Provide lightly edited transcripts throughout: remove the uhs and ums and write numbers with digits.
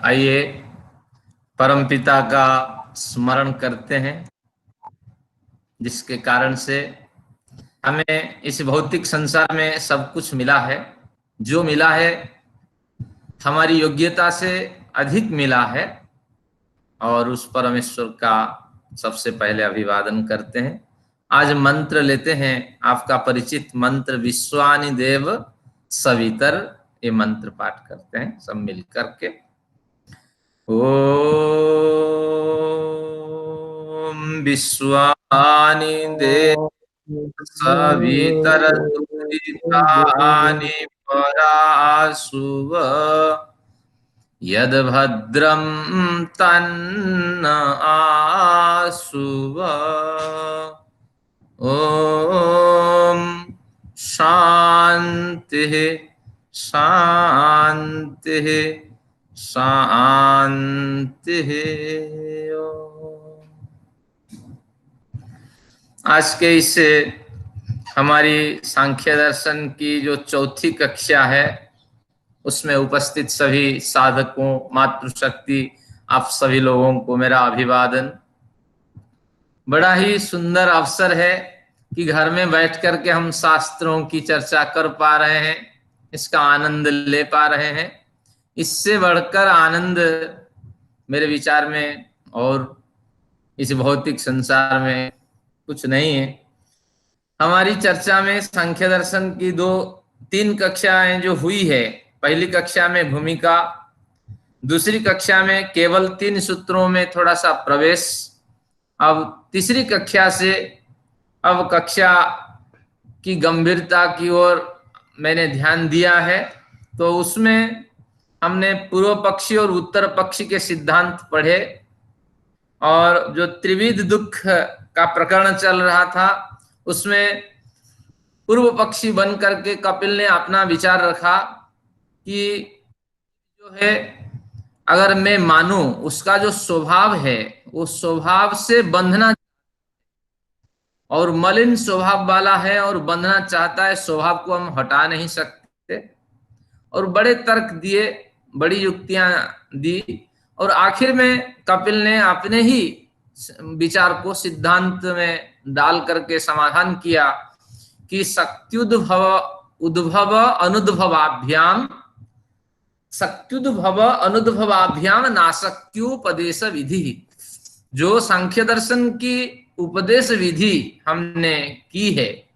आइए परमपिता का स्मरण करते हैं, जिसके कारण से हमें इस भौतिक संसार में सब कुछ मिला है। जो मिला है हमारी योग्यता से अधिक मिला है, और उस परमेश्वर का सबसे पहले अभिवादन करते हैं। आज मंत्र लेते हैं, आपका परिचित मंत्र विश्वानि देव सवितर। ये मंत्र पाठ करते हैं सब मिल करके। ओम विश्वानि देव सवितरदुरितानि पराशुव यद्भद्रं तन्न आशुव। ओम शांति शांति शांति। आज के इस हमारी सांख्य दर्शन की जो चौथी कक्षा है, उसमें उपस्थित सभी साधकों, मातृशक्ति, आप सभी लोगों को मेरा अभिवादन। बड़ा ही सुंदर अवसर है कि घर में बैठ करके हम शास्त्रों की चर्चा कर पा रहे हैं, इसका आनंद ले पा रहे हैं। इससे बढ़कर आनंद मेरे विचार में और इस भौतिक संसार में कुछ नहीं है। हमारी चर्चा में सांख्य दर्शन की 2-3 कक्षाएं जो हुई है, पहली कक्षा में भूमिका, दूसरी कक्षा में केवल 3 सूत्रों में थोड़ा सा प्रवेश, अब तीसरी कक्षा से अब कक्षा की गंभीरता की ओर मैंने ध्यान दिया है। तो उसमें हमने पूर्व पक्षी और उत्तर पक्षी के सिद्धांत पढ़े, और जो त्रिविध दुख का प्रकरण चल रहा था उसमें पूर्व पक्षी बन करके कपिल ने अपना विचार रखा कि जो है, अगर मैं मानूं उसका जो स्वभाव है वो स्वभाव से बंधना और मलिन स्वभाव वाला है और बंधना चाहता है, स्वभाव को हम हटा नहीं सकते। और बड़े तर्क दिए, बड़ी युक्तियां दी, और आखिर में कपिल ने अपने ही विचार को सिद्धांत में डाल करके समाधान किया कि शक्त्युद्भव उद्भव अनुद्भवाभ्याम, शक्त्युद्भव अनुद्भवाभ्याम नाशक्त्युपदेश विधि। जो सांख्य दर्शन की उपदेश विधि हमने की है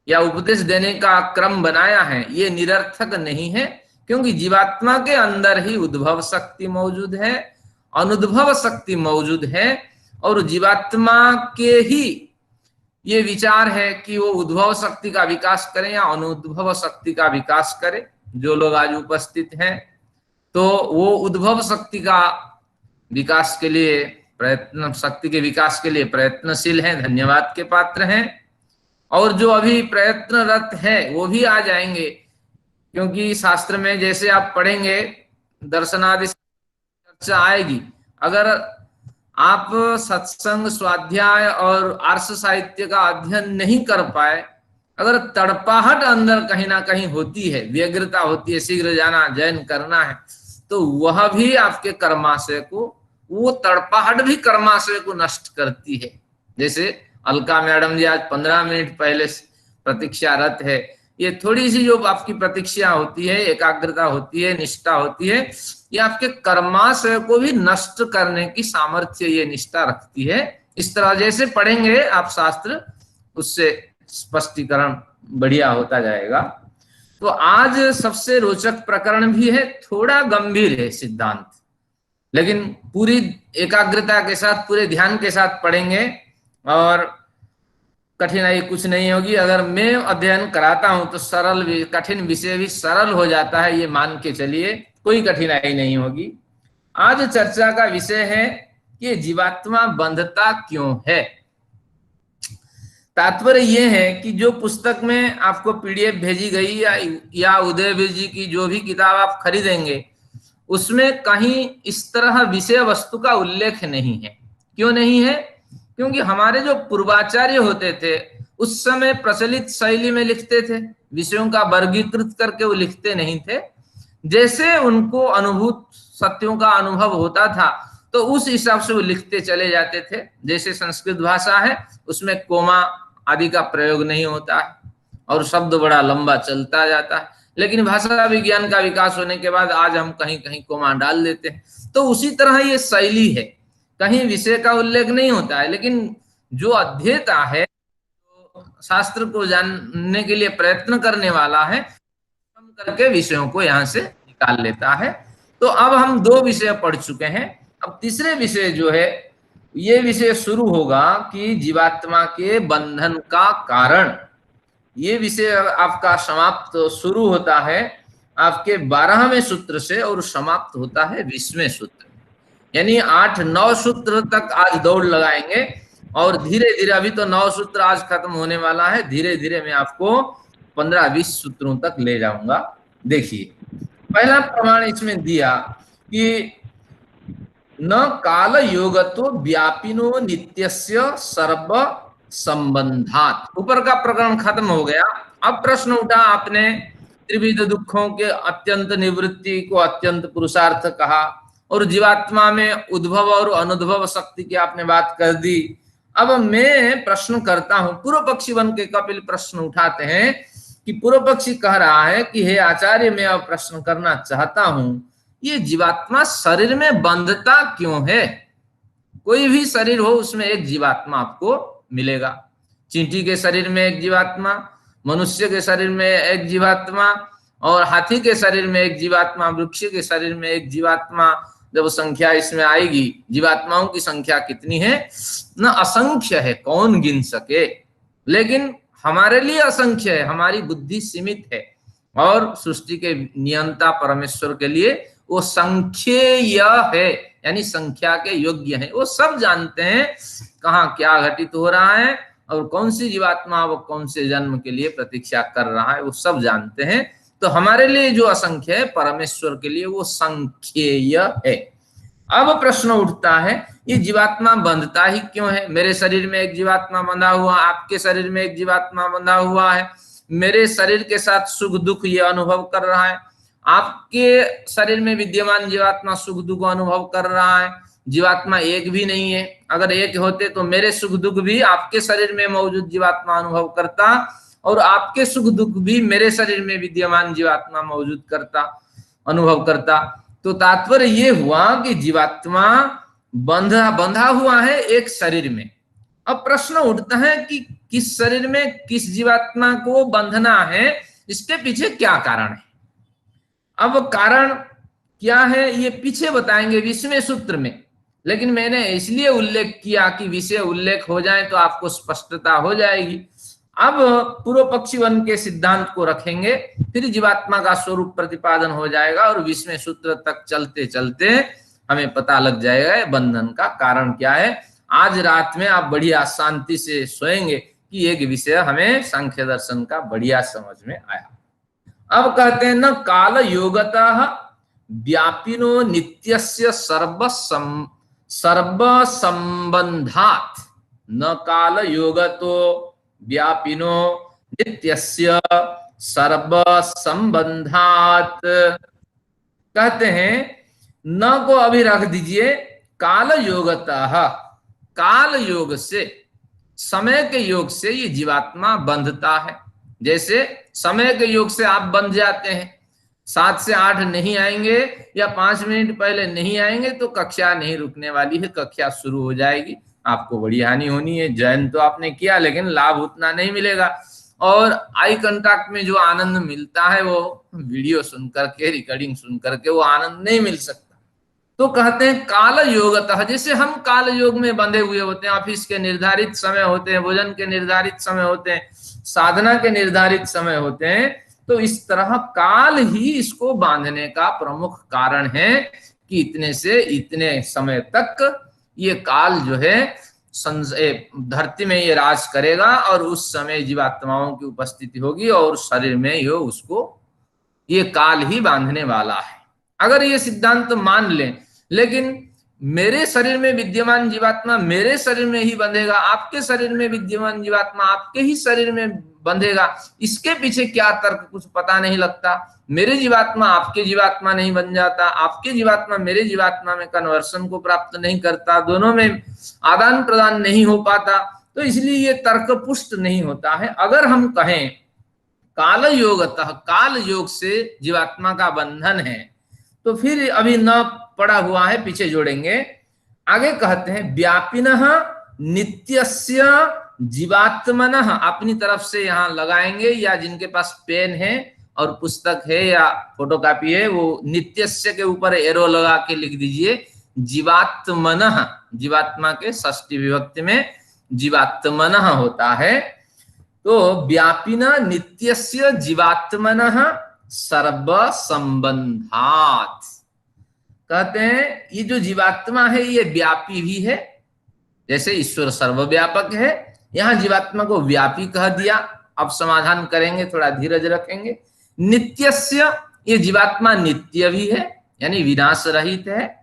या उपदेश देने का क्रम बनाया है, ये निरर्थक नहीं है, क्योंकि जीवात्मा के अंदर ही उद्भव शक्ति मौजूद है, अनुद्भव शक्ति मौजूद है, और जीवात्मा के ही ये विचार है कि वो उद्भव शक्ति का विकास करें या अनुद्भव शक्ति का विकास करें। जो लोग आज उपस्थित हैं तो वो उद्भव शक्ति का विकास के लिए प्रयत्न, शक्ति के विकास के लिए प्रयत्नशील हैं, धन्यवाद के पात्र हैं। और जो अभी प्रयत्नरत है वो भी आ जाएंगे, क्योंकि शास्त्र में जैसे आप पढ़ेंगे दर्शनादि चर्चा आएगी। अगर आप सत्संग, स्वाध्याय और आर्ष साहित्य का अध्ययन नहीं कर पाए, अगर तड़पाहट अंदर कहीं ना कहीं होती है, व्यग्रता होती है, शीघ्र जाना, जैन करना है, तो वह भी आपके कर्माशय को, वो तड़पाहट भी कर्माशय को नष्ट करती है। जैसे अलका मैडम जी आज 15 मिनट पहले प्रतीक्षारत है, ये थोड़ी सी जो आपकी प्रतीक्षा होती है, एकाग्रता होती है, निष्ठा होती है, ये आपके कर्माशय को भी नष्ट करने की सामर्थ्य ये निष्ठा रखती है। इस तरह जैसे पढ़ेंगे आप शास्त्र, उससे स्पष्टीकरण बढ़िया होता जाएगा। तो आज सबसे रोचक प्रकरण भी है, थोड़ा गंभीर है सिद्धांत, लेकिन पूरी एकाग्रता के साथ, पूरे ध्यान के साथ पढ़ेंगे और कठिनाई कुछ नहीं होगी। अगर मैं अध्ययन कराता हूं तो सरल, कठिन विषय भी सरल हो जाता है, ये मान के चलिए, कोई कठिनाई नहीं होगी। आज चर्चा का विषय है कि जीवात्मा बंधता क्यों है। तात्पर्य यह है कि जो पुस्तक में आपको पीडीएफ भेजी गई या उदयवीर जी की जो भी किताब आप खरीदेंगे, उसमें कहीं इस तरह विषय वस्तु का उल्लेख नहीं है। क्यों नहीं है? क्योंकि हमारे जो पूर्वाचार्य होते थे उस समय प्रचलित शैली में लिखते थे, विषयों का वर्गीकृत करके वो लिखते नहीं थे। जैसे उनको अनुभूत सत्यों का अनुभव होता था तो उस हिसाब से वो लिखते चले जाते थे। जैसे संस्कृत भाषा है उसमें कोमा आदि का प्रयोग नहीं होता है और शब्द बड़ा लंबा चलता जाता है, लेकिन भाषा विज्ञान का विकास होने के बाद आज हम कहीं कहीं कोमा डाल देते हैं। तो उसी तरह ये शैली है, कहीं विषय का उल्लेख नहीं होता है, लेकिन जो अध्येता है, शास्त्र को जानने के लिए प्रयत्न करने वाला है, कम करके विषयों को यहाँ से निकाल लेता है। तो अब हम 2 विषय पढ़ चुके हैं। अब तीसरे विषय जो है, ये विषय शुरू होगा कि जीवात्मा के बंधन का कारण। ये विषय आपका समाप्त शुरू होता है आपके 12वें सूत्र से और समाप्त होता है 20वें सूत्र, यानी 8-9 सूत्र तक आज दौड़ लगाएंगे और धीरे धीरे, अभी तो 9 सूत्र आज खत्म होने वाला है, धीरे धीरे मैं आपको 15-20 सूत्रों तक ले जाऊंगा। देखिए, पहला प्रमाण इसमें दिया कि न काल योगतो व्यापिनो नित्यस्य सर्व संबंधात। ऊपर का प्रकरण खत्म हो गया। अब प्रश्न उठा आपने, त्रिविध दुखों के अत्यंत निवृत्ति को अत्यंत पुरुषार्थ कहा और जीवात्मा में उद्भव और अनुद्भव शक्ति की आपने बात कर दी। अब मैं प्रश्न करता हूं, पूर्व पक्षी बन के कपिल प्रश्न उठाते हैं कि पूर्व पक्षी कह रहा है कि हे आचार्य, मैं अब प्रश्न करना चाहता हूं, ये जीवात्मा शरीर में बंधता क्यों है? कोई भी शरीर हो उसमें एक जीवात्मा आपको मिलेगा। चींटी के शरीर में एक जीवात्मा, मनुष्य के शरीर में एक जीवात्मा और हाथी के शरीर में एक जीवात्मा, वृक्ष के शरीर में एक जीवात्मा। जब संख्या इसमें आएगी, जीवात्माओं की संख्या कितनी है न असंख्य है, कौन गिन सके। लेकिन हमारे लिए असंख्य है, हमारी बुद्धि सीमित है और सृष्टि के नियंता परमेश्वर के लिए वो संख्येय है, यानी संख्या के योग्य है। वो सब जानते हैं कहाँ क्या घटित हो रहा है और कौन सी जीवात्मा वो कौन से जन्म के लिए प्रतीक्षा कर रहा है, वो सब जानते हैं। तो हमारे लिए जो असंख्य है, परमेश्वर के लिए वो संख्येय है। अब प्रश्न उठता है, ये जीवात्मा बंधता ही क्यों है? मेरे शरीर में एक जीवात्मा बंधा हुआ, आपके शरीर में एक जीवात्मा बंधा हुआ है, मेरे शरीर के साथ सुख दुख ये अनुभव कर रहा है, आपके शरीर में विद्यमान जीवात्मा सुख दुख अनुभव कर रहा है। जीवात्मा एक भी नहीं है, अगर एक होते तो मेरे सुख दुख भी आपके शरीर में मौजूद जीवात्मा अनुभव करता और आपके सुख दुख भी मेरे शरीर में विद्यमान जीवात्मा मौजूद करता, अनुभव करता। तो तात्पर्य ये हुआ कि जीवात्मा बंधा हुआ है एक शरीर में। अब प्रश्न उठता है कि किस शरीर में किस जीवात्मा को बंधना है, इसके पीछे क्या कारण है? अब कारण क्या है ये पीछे बताएंगे 20वें सूत्र में, लेकिन मैंने इसलिए उल्लेख किया कि विषय उल्लेख हो जाए तो आपको स्पष्टता हो जाएगी। अब पूर्व पक्षी वन के सिद्धांत को रखेंगे, फिर जीवात्मा का स्वरूप प्रतिपादन हो जाएगा और 20वें सूत्र तक चलते चलते हमें पता लग जाएगा बंधन का कारण क्या है। आज रात में आप बढ़िया शांति से सोएंगे कि एक विषय हमें सांख्य दर्शन का बढ़िया समझ में आया। अब कहते हैं न काल योगतः व्यापिनो नित्यस्य सर्व संबंधात, न काल योगतो व्यापिनो नित्यस्य सर्व संबंधात। कहते हैं न को अभी रख दीजिए, काल योगतः, काल योग से, समय के योग से ये जीवात्मा बंधता है। जैसे समय के योग से आप बंध जाते हैं, 7 से 8 नहीं आएंगे या 5 मिनट पहले नहीं आएंगे तो कक्षा नहीं रुकने वाली है, कक्षा शुरू हो जाएगी, आपको बड़ी हानि होनी है। जॉइन तो आपने किया लेकिन लाभ उतना नहीं मिलेगा और आई कांटेक्ट में जो आनंद मिलता है वो वीडियो सुन करके, रिकॉर्डिंग सुन करके वो आनंद नहीं मिल सकता। तो कहते हैं काल योगतः, जैसे हम काल योग में बंधे हुए होते हैं, ऑफिस के निर्धारित समय होते हैं, भोजन के निर्धारित समय होते हैं, साधना के निर्धारित समय होते हैं, तो इस तरह काल ही इसको बांधने का प्रमुख कारण है कि इतने से इतने समय तक ये काल जो है धरती में ये राज करेगा और उस समय जीवात्माओं की उपस्थिति होगी और शरीर में ये उसको ये काल ही बांधने वाला है। अगर ये सिद्धांत मान लें, लेकिन मेरे शरीर में विद्यमान जीवात्मा मेरे शरीर में ही बंधेगा, आपके शरीर में विद्यमान जीवात्मा आपके ही शरीर में बंधेगा, इसके पीछे क्या तर्क कुछ पता नहीं लगता। मेरे जीवात्मा आपके जीवात्मा नहीं बन जाता, आपके जीवात्मा मेरे जीवात्मा में कन्वर्सन को प्राप्त नहीं करता, दोनों में आदान प्रदान नहीं हो पाता, तो इसलिए ये तर्क पुष्ट नहीं होता है। अगर हम कहें काल योगतः, काल योग से जीवात्मा का बंधन है, तो फिर अभी न पड़ा हुआ है, पीछे जोड़ेंगे। आगे कहते हैं व्यापिनः नित्यस्य जीवात्मनः, अपनी तरफ से यहां लगाएंगे, या जिनके पास पेन है और पुस्तक है या फोटोकॉपी है वो नित्यस्य के ऊपर एरो लगा के लिख दीजिए जीवात्मनः, जीवात्मा के षष्ठी विभक्ति में जीवात्मनः होता है। तो व्यापिना नित्यस्य जीवात्मनः सर्व संबंधात, कहते हैं ये जो जीवात्मा है ये व्यापी भी है, जैसे ईश्वर सर्वव्यापक है, यहां जीवात्मा को व्यापी कह दिया। अब समाधान करेंगे, थोड़ा धीरज रखेंगे। नित्यस्य, ये जीवात्मा नित्य भी है यानी विनाश रहित है,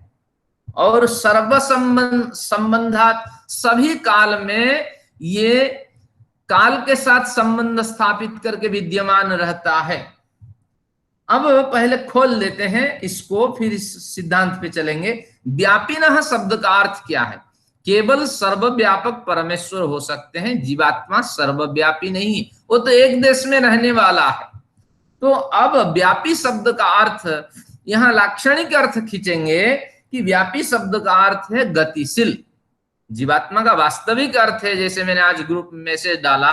और सर्व संबंधात, सभी काल में ये काल के साथ संबंध स्थापित करके विद्यमान रहता है। अब पहले खोल लेते हैं इसको, फिर इस सिद्धांत पे चलेंगे। व्यापिनः शब्द का अर्थ क्या है? केवल सर्वव्यापक परमेश्वर हो सकते हैं, जीवात्मा सर्वव्यापी नहीं, वो तो एक देश में रहने वाला है। तो अब व्यापी शब्द का अर्थ, यहां लाक्षणिक अर्थ खींचेंगे कि व्यापी शब्द का अर्थ है गतिशील। जीवात्मा का वास्तविक अर्थ है, जैसे मैंने आज ग्रुप में मैसेज डाला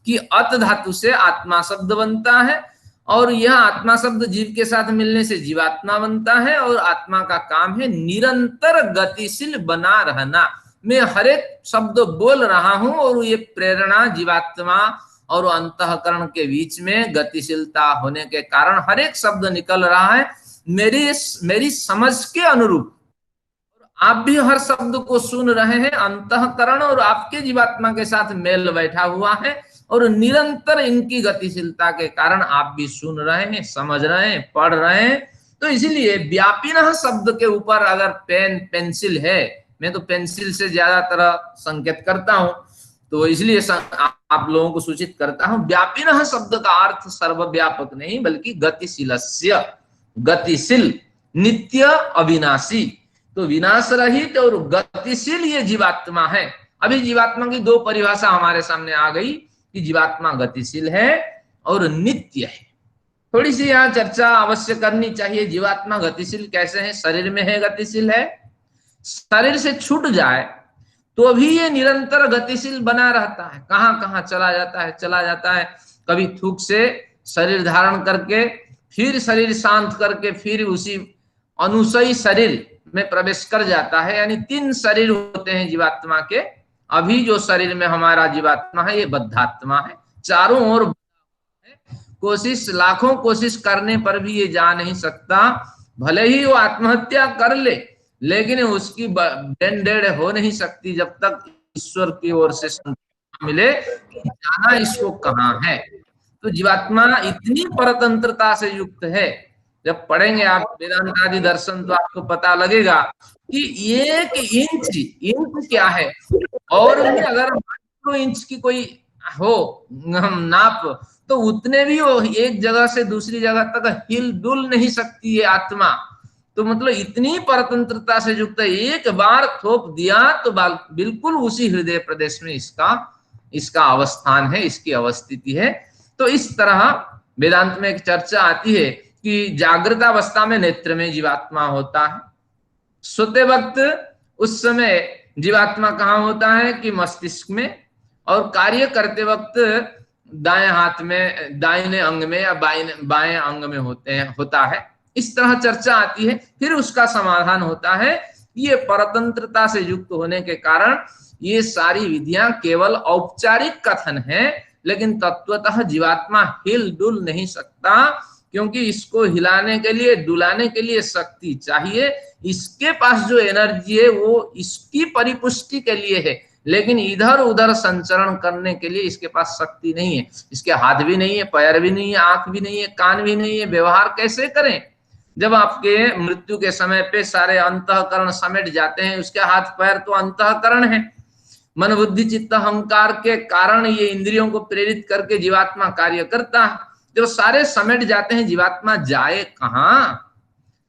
कि अत धातु से आत्मा शब्द बनता है, और यह आत्मा शब्द जीव के साथ मिलने से जीवात्मा बनता है, और आत्मा का काम है निरंतर गतिशील बना रहना। मैं हर एक शब्द बोल रहा हूं और ये प्रेरणा जीवात्मा और अंतःकरण के बीच में गतिशीलता होने के कारण हर एक शब्द निकल रहा है मेरी समझ के अनुरूप। आप भी हर शब्द को सुन रहे हैं, अंतःकरण और आपके जीवात्मा के साथ मेल बैठा हुआ है, और निरंतर इनकी गतिशीलता के कारण आप भी सुन रहे हैं, समझ रहे हैं, पढ़ रहे हैं। तो इसलिए व्यापिनः शब्द के ऊपर अगर पेंसिल है, मैं तो पेंसिल से ज्यादातर संकेत करता हूं, तो इसलिए आप लोगों को सूचित करता हूं, व्यापिनः शब्द का अर्थ सर्वव्यापक नहीं बल्कि गतिशीलस्य, गतिशील, नित्य, अविनाशी। तो विनाश रहित और गतिशील ये जीवात्मा है। अभी जीवात्मा की दो परिभाषा हमारे सामने आ गई कि जीवात्मा गतिशील है और नित्य है। थोड़ी सी यहाँ चर्चा अवश्य करनी चाहिए। जीवात्मा गतिशील कैसे है? शरीर में है गतिशील है, शरीर से छूट जाए तो भी ये निरंतर गतिशील बना रहता है, कहां कहां चला जाता है। कभी थूक से शरीर धारण करके फिर शरीर शांत करके फिर उसी अनुसयी शरीर में प्रवेश कर जाता है। यानी 3 शरीर होते हैं जीवात्मा के। अभी जो शरीर में हमारा जीवात्मा है ये बद्धात्मा है, चारों ओर कोशिश, लाखों कोशिश करने पर भी ये जा नहीं सकता। भले ही वो आत्महत्या कर ले, लेकिन उसकी ब्रेन डेड हो नहीं सकती जब तक ईश्वर की ओर से संकेत मिले कि जाना इसको कहाँ है। तो जीवात्मा इतनी परतंत्रता से युक्त है, जब पढ़ेंगे आप वेदांत आदि दर्शन तो आपको पता लगेगा कि 1 इंच क्या है, और अगर माइक्रो इंच की कोई हो नाप, तो उतने भी वो एक जगह से दूसरी जगह तक हिल डुल नहीं सकती है आत्मा। तो मतलब इतनी परतंत्रता से युक्त है, एक बार थोप दिया तो बिल्कुल उसी हृदय प्रदेश में इसका अवस्थान है, इसकी अवस्थिति है। तो इस तरह वेदांत में एक चर्चा आती है कि जागृत अवस्था में नेत्र में जीवात्मा होता है, सोते वक्त उस समय जीवात्मा कहाँ होता है कि मस्तिष्क में, और कार्य करते वक्त दाएं हाथ में, दाहिने अंग में या बाएं अंग में होता है। इस तरह चर्चा आती है। फिर उसका समाधान होता है, ये परतंत्रता से युक्त होने के कारण ये सारी विधियां केवल औपचारिक कथन है, लेकिन तत्वतः जीवात्मा हिल डुल नहीं सकता, क्योंकि इसको हिलाने के लिए, डुलाने के लिए शक्ति चाहिए। इसके पास जो एनर्जी है वो इसकी परिपुष्टि के लिए है, लेकिन इधर उधर संचरण करने के लिए इसके पास शक्ति नहीं है। इसके हाथ भी नहीं है, पैर भी नहीं है, आंख भी नहीं है, कान भी नहीं है, व्यवहार कैसे करें? जब आपके मृत्यु के समय पे सारे अंतःकरण समेट जाते हैं, उसके हाथ पैर तो अंतःकरण है, मन बुद्धि चित्त अहंकार के कारण ये इंद्रियों को प्रेरित करके जीवात्मा कार्य करता है। जब सारे समेट जाते हैं, जीवात्मा जाए कहाँ?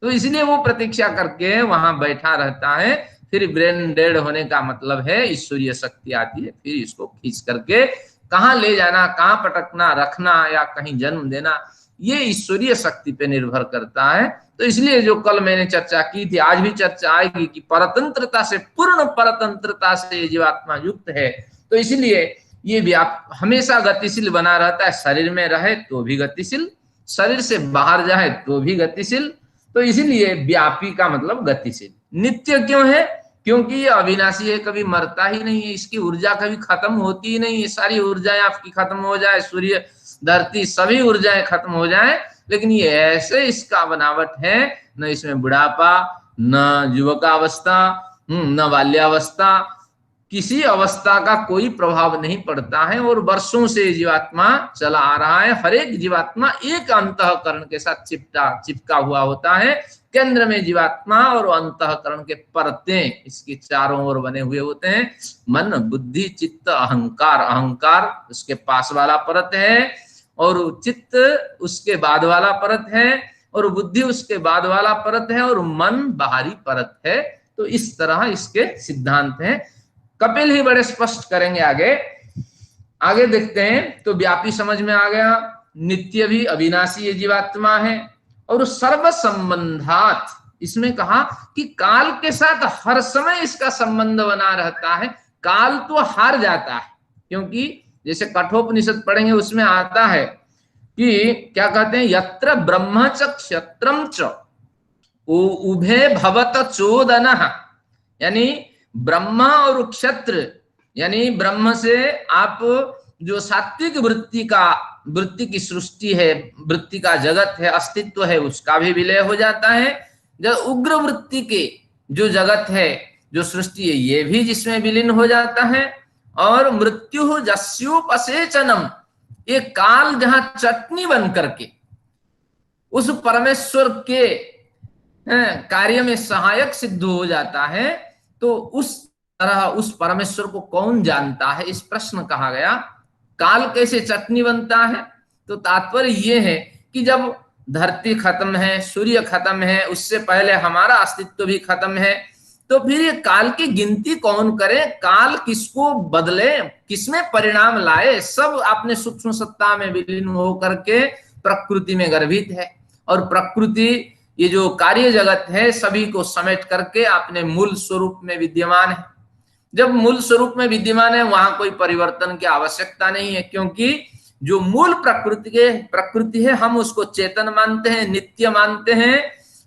तो इसलिए वो प्रतीक्षा करके वहां बैठा रहता है। फिर ब्रेन डेड होने का मतलब है ईश्वरीय शक्ति आती है, फिर इसको खींच करके कहाँ ले जाना, कहाँ पटकना, रखना या कहीं जन्म देना, ये ईश्वरीय शक्ति पे निर्भर करता है। तो इसलिए जो कल मैंने चर्चा की थी, आज भी चर्चा आएगी कि परतंत्रता से, पूर्ण परतंत्रता से जीवात्मा युक्त है। तो इसलिए ये भी आप हमेशा गतिशील बना रहता है, शरीर में रहे तो भी गतिशील, शरीर से बाहर जाए तो भी गतिशील। तो इसीलिए व्यापी का मतलब गतिशील। नित्य क्यों है? क्योंकि ये अविनाशी है, कभी मरता ही नहीं है, इसकी ऊर्जा कभी खत्म होती ही नहीं है। सारी ऊर्जाएं आपकी खत्म हो जाए, सूर्य धरती सभी ऊर्जाएं खत्म हो जाए, लेकिन ये ऐसे इसका बनावट है, न इसमें बुढ़ापा, न युवकावस्था, न बाल्यावस्था, किसी अवस्था का कोई प्रभाव नहीं पड़ता है। और वर्षों से जीवात्मा चला आ रहा है। हर एक जीवात्मा एक अंतःकरण के साथ चिपका हुआ होता है। केंद्र में जीवात्मा और अंतःकरण के परतें इसके चारों ओर बने हुए होते हैं। मन बुद्धि चित्त अहंकार, अहंकार उसके पास वाला परत है, और चित्त उसके बाद वाला परत है, और बुद्धि उसके बाद वाला परत है, और मन बाहरी परत है। तो इस तरह इसके सिद्धांत हैं। कपिल ही बड़े स्पष्ट करेंगे आगे। आगे देखते हैं तो व्यापी समझ में आ गया, नित्य भी अविनाशी ये जीवात्मा है, और सर्व संबंधात, इसमें कहा कि काल के साथ हर समय इसका संबंध बना रहता है। काल तो हार जाता है, क्योंकि जैसे कठोपनिषद पढ़ेंगे उसमें आता है कि क्या कहते हैं, यत्र ब्रह्म च क्षत्रम च उभे भवत चोदनः, यानी ब्रह्मा और क्षत्र, यानी ब्रह्म से आप जो सात्विक वृत्ति की सृष्टि है, वृत्ति का जगत है, अस्तित्व है, उसका भी विलय हो जाता है। जब उग्र वृत्ति के जो जगत है, जो सृष्टि है, ये भी जिसमें विलीन हो जाता है। और मृत्यु जस्योपसेचनम, ये काल जहां चटनी बन करके उस परमेश्वर के कार्य में सहायक सिद्ध हो जाता है, तो उस तरह उस परमेश्वर को कौन जानता है, इस प्रश्न कहा गया। काल कैसे चटनी बनता है? तो तात्पर्य ये है कि जब धरती खत्म है, सूर्य खत्म है, उससे पहले हमारा अस्तित्व भी खत्म है, तो फिर ये काल की गिनती कौन करे? काल किसको बदले, किसमें परिणाम लाए? सब अपने सूक्ष्म सत्ता में विलीन होकर के प्रकृति में गर्भित है। और प्रकृति ये जो कार्य जगत है, सभी को समेट करके अपने मूल स्वरूप में विद्यमान है। जब मूल स्वरूप में विद्यमान है, वहां कोई परिवर्तन की आवश्यकता नहीं है, क्योंकि जो मूल प्रकृति है, हम उसको चेतन मानते हैं, नित्य मानते हैं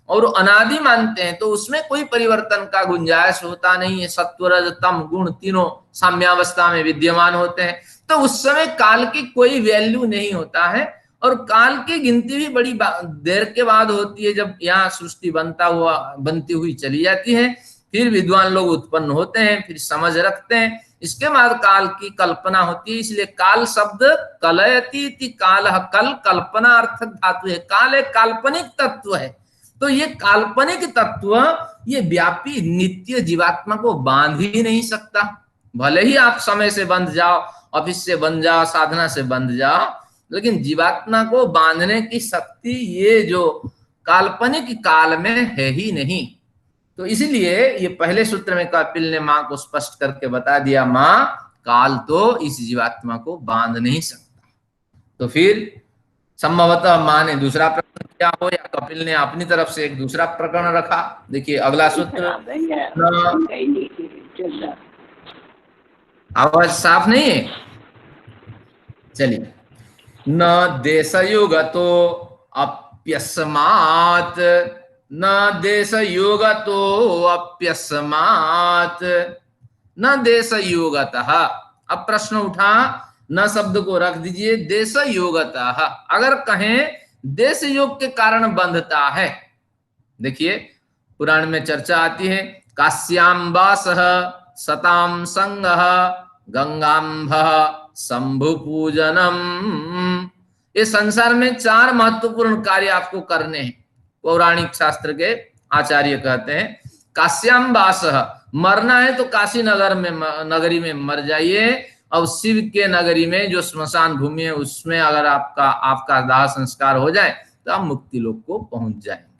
और अनादि मानते हैं। तो उसमें कोई परिवर्तन का गुंजाइश होता नहीं है। सत्व रज तम गुण तीनों साम्यावस्था में विद्यमान होते हैं, तो उस समय काल की कोई वैल्यू नहीं होता है। और काल की गिनती भी बड़ी देर के बाद होती है, जब यहाँ सृष्टि बनती हुई चली जाती है, फिर विद्वान लोग उत्पन्न होते हैं, फिर समझ रखते हैं, इसके बाद काल की कल्पना होती है। इसलिए काल शब्द कलयति इति कालः, कल कल्पना अर्थक धातु है। काल एक काल्पनिक तत्व है। तो ये काल्पनिक तत्व ये व्यापी नित्य जीवात्मा को बांध ही नहीं सकता। भले ही आप समय से बंध जाओ, ऑफिस से बंध जाओ, साधना से बंध जाओ, लेकिन जीवात्मा को बांधने की शक्ति ये जो काल्पनिक काल में है ही नहीं। तो इसलिए ये पहले सूत्र में कपिल ने मां को स्पष्ट करके बता दिया, मां काल तो इस जीवात्मा को बांध नहीं सकता। तो फिर संभवतः मां ने दूसरा प्रकरण किया हो, या कपिल ने अपनी तरफ से एक दूसरा प्रकरण रखा। देखिए अगला सूत्र, आवाज साफ नहीं है, चलिए। न देशयुगतो अप्यस्मात्, न देशयुगतो अप्यस्मात्, न देशयुगतः। अब प्रश्न उठा, न शब्द को रख दीजिए, देशयुगतः अगर कहें देश योग के कारण बंधता है। देखिए पुराण में चर्चा आती है, काश्याम वासः सताम संगः गंगाम्भः शंभु पूजनम। ये संसार में 4 महत्वपूर्ण कार्य आपको करने हैं। पौराणिक शास्त्र के आचार्य कहते हैं। काश्याम वासः, मरना है तो काशी नगरी में मर जाइए, और शिव के नगरी में जो स्मशान भूमि है उसमें अगर आपका दाह संस्कार हो जाए तो आप मुक्ति लोक को पहुंच जाएंगे।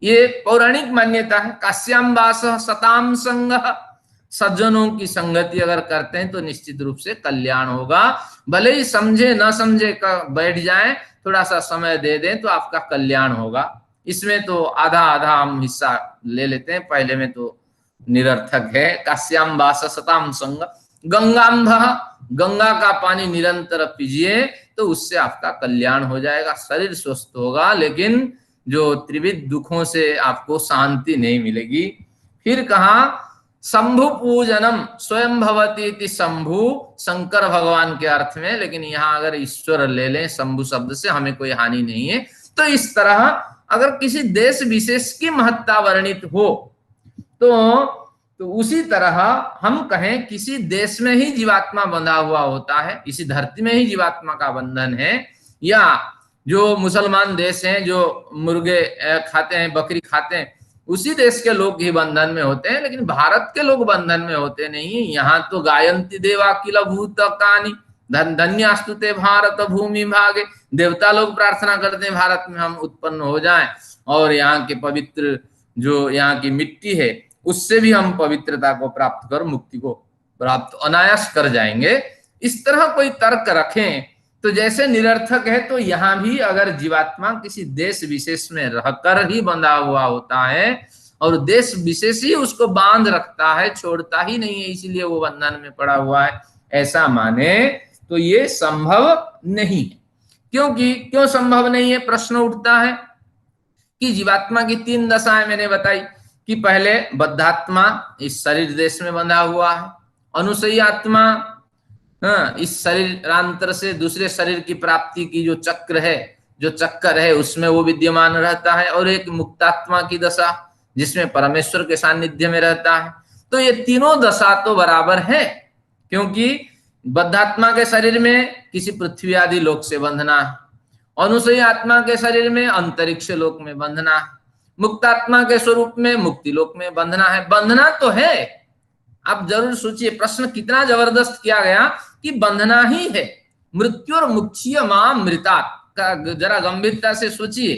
ये पौराणिक मान्यता है। काश्याम वासः सताम संगः, सज्जनों की संगति अगर करते हैं तो निश्चित रूप से कल्याण होगा। भले ही समझे न समझे बैठ जाए, थोड़ा सा समय दे दें तो आपका कल्याण होगा। इसमें तो आधा आधा हम हिस्सा ले लेते हैं, पहले में तो निरर्थक है। काश्याम वास सताम संग गंगाम्भ, गंगा का पानी निरंतर पीजिए तो उससे आपका कल्याण हो जाएगा, शरीर स्वस्थ होगा, लेकिन जो त्रिविध दुखों से आपको शांति नहीं मिलेगी। फिर कहा शंभु पूजनम स्वयं भवती इति, शंभु शंकर भगवान के अर्थ में, लेकिन यहाँ अगर ईश्वर ले लें शंभु शब्द से हमें कोई हानि नहीं है। तो इस तरह अगर किसी देश विशेष की महत्ता वर्णित हो तो उसी तरह हम कहें किसी देश में ही जीवात्मा बंधा हुआ होता है, इसी धरती में ही जीवात्मा का बंधन है, या जो मुसलमान देश हैं जो मुर्गे खाते हैं, बकरी खाते हैं, उसी देश के लोग ही बंधन में होते हैं, लेकिन भारत के लोग बंधन में होते नहीं। यहाँ तो गायंती देवा किल भूत कानी धन्यास्तुते भारत भूमि भागे, देवता लोग प्रार्थना करते हैं भारत में हम उत्पन्न हो जाएं, और यहाँ के पवित्र जो यहाँ की मिट्टी है उससे भी हम पवित्रता को प्राप्त कर मुक्ति को प्राप्त अनायास कर जाएंगे। इस तरह कोई तर्क रखें तो जैसे निरर्थक है। तो यहाँ भी अगर जीवात्मा किसी देश विशेष में रहकर ही बंधा हुआ होता है और देश विशेष ही उसको बांध रखता है, छोड़ता ही नहीं है, इसीलिए वो बंधन में पड़ा हुआ है, ऐसा माने तो ये संभव नहीं है। क्यों संभव नहीं है? प्रश्न उठता है कि जीवात्मा की 3 दशाएं मैंने बताई कि पहले बद्धात्मा इस शरीर देश में बंधा हुआ है, अनुसयी आत्मा इस शरीरांतर से दूसरे शरीर की प्राप्ति की जो चक्कर है उसमें वो विद्यमान रहता है, और एक मुक्तात्मा की दशा जिसमें परमेश्वर के सानिध्य में रहता है। तो ये तीनों दशा तो बराबर है, क्योंकि बद्धात्मा के शरीर में किसी पृथ्वी आदि लोक से बंधना है, अनुसयी आत्मा के शरीर में अंतरिक्ष लोक में बंधना है, मुक्तात्मा के स्वरूप में मुक्ति लोक में बंधना है। बंधना तो है, आप जरूर सोचिए प्रश्न कितना जबरदस्त किया गया कि बंधना ही है। मृत्यु और मुक्षीय मां मृता का जरा गंभीरता से सोचिए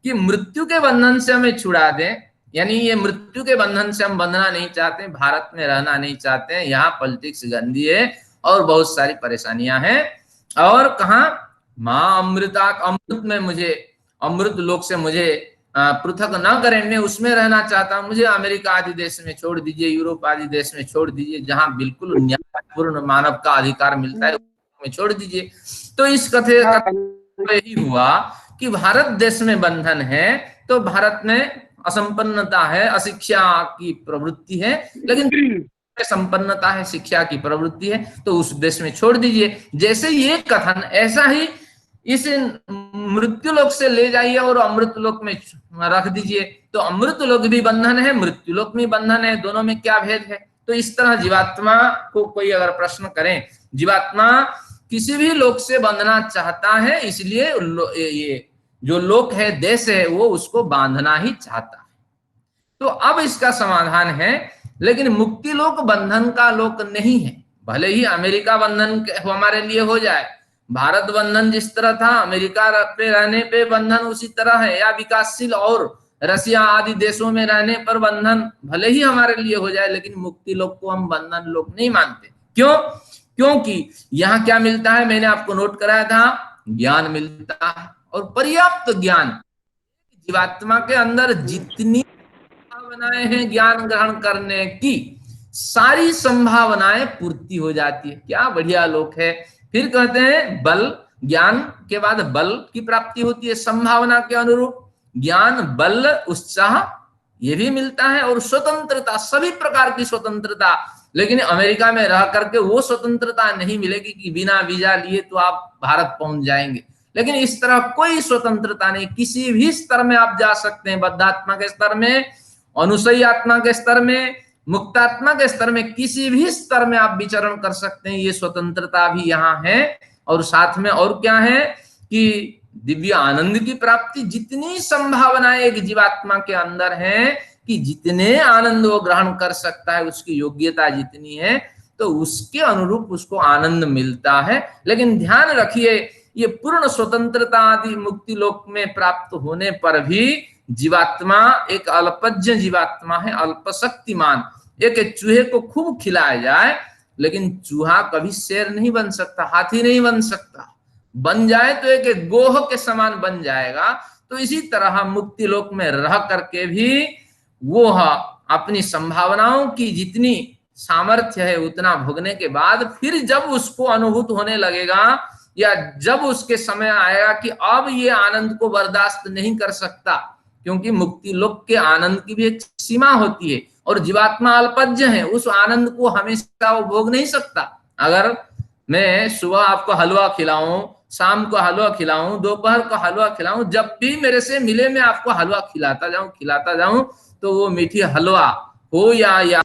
कि मृत्यु के बंधन से हमें छुड़ा दें, यानी ये मृत्यु के बंधन से हम बंधना नहीं चाहते, भारत में रहना नहीं चाहते, यहाँ पॉलिटिक्स गंदी है और बहुत सारी परेशानियां हैं, और कहा मां अमृता, अमृत में मुझे, अमृत लोक से मुझे पृथक न करें, मैं उसमें रहना चाहता हूं, मुझे अमेरिका आदि देश में छोड़ दीजिए, यूरोप आदि देश में छोड़ दीजिए, जहां बिल्कुल न्यायपूर्ण मानव का अधिकार मिलता है में छोड़ दीजिए। तो इस कथे का यही हुआ कि भारत देश में बंधन है, तो भारत में असंपन्नता है, अशिक्षा की प्रवृत्ति है, लेकिन संपन्नता है, शिक्षा की प्रवृत्ति है, तो उस देश में छोड़ दीजिए। जैसे ये कथन, ऐसा ही इस मृत्यु लोक से ले जाइए और अमृत लोक में रख दीजिए, तो अमृत लोक भी बंधन है, मृत्यु लोक भी बंधन है, दोनों में क्या भेद है? तो इस तरह जीवात्मा को कोई अगर प्रश्न करें, जीवात्मा किसी भी लोक से बंधना चाहता है, इसलिए ये जो लोक है, देश है, वो उसको बांधना ही चाहता है। तो अब इसका समाधान है, लेकिन मुक्ति लोक बंधन का लोक नहीं है। भले ही अमेरिका बंधन हमारे लिए हो जाए, भारत बंधन जिस तरह था, अमेरिका पे रहने पे बंधन उसी तरह है, या विकासशील और रसिया आदि देशों में रहने पर बंधन भले ही हमारे लिए हो जाए, लेकिन मुक्ति लोक को हम बंधन लोक नहीं मानते। क्यों? क्योंकि यहाँ क्या मिलता है, मैंने आपको नोट कराया था, ज्ञान मिलता है, और पर्याप्त ज्ञान। जीवात्मा के अंदर जितनी संभावनाएं हैं ज्ञान ग्रहण करने की, सारी संभावनाएं पूर्ति हो जाती है। क्या बढ़िया लोक है। फिर कहते हैं बल, ज्ञान के बाद बल की प्राप्ति होती है, संभावना के अनुरूप ज्ञान, बल, उत्साह ये भी मिलता है, और स्वतंत्रता, सभी प्रकार की स्वतंत्रता। लेकिन अमेरिका में रह करके वो स्वतंत्रता नहीं मिलेगी कि बिना वीजा लिए तो आप भारत पहुंच जाएंगे, लेकिन इस तरह कोई स्वतंत्रता नहीं। किसी भी स्तर में आप जा सकते हैं, बद्धात्मा के स्तर में, अनुसयी आत्मा के स्तर में, मुक्तात्मा के स्तर में, किसी भी स्तर में आप विचरण कर सकते हैं। ये स्वतंत्रता भी यहाँ है। और साथ में और क्या है कि दिव्य आनंद की प्राप्ति, जितनी संभावनाएं एक जीवात्मा के अंदर है कि जितने आनंद वो ग्रहण कर सकता है, उसकी योग्यता जितनी है, तो उसके अनुरूप उसको आनंद मिलता है। लेकिन ध्यान रखिए, ये पूर्ण स्वतंत्रता आदि मुक्ति लोक में प्राप्त होने पर भी जीवात्मा एक अल्पज्ञ जीवात्मा है, अल्पशक्तिमान। एक चूहे को खूब खिलाया जाए, लेकिन चूहा कभी शेर नहीं बन सकता, हाथी नहीं बन सकता। बन जाए तो एक गोह के समान बन जाएगा। तो इसी तरह मुक्ति लोक में रह करके भी वो अपनी संभावनाओं की जितनी सामर्थ्य है उतना भोगने के बाद फिर जब उसको अनुभूत होने लगेगा, या जब उसके समय आएगा कि अब ये आनंद को बर्दाश्त नहीं कर सकता, क्योंकि मुक्ति लोक के आनंद की भी एक सीमा होती है, और जीवात्मा अल्पज्ञ है, उस आनंद को हमेशा वो भोग नहीं सकता। अगर मैं सुबह आपको हलवा खिलाऊं, शाम को हलवा खिलाऊं, दोपहर को हलवा खिलाऊं, जब भी मेरे से मिले मैं आपको हलवा खिलाता जाऊं, तो वो मीठी हलवा हो या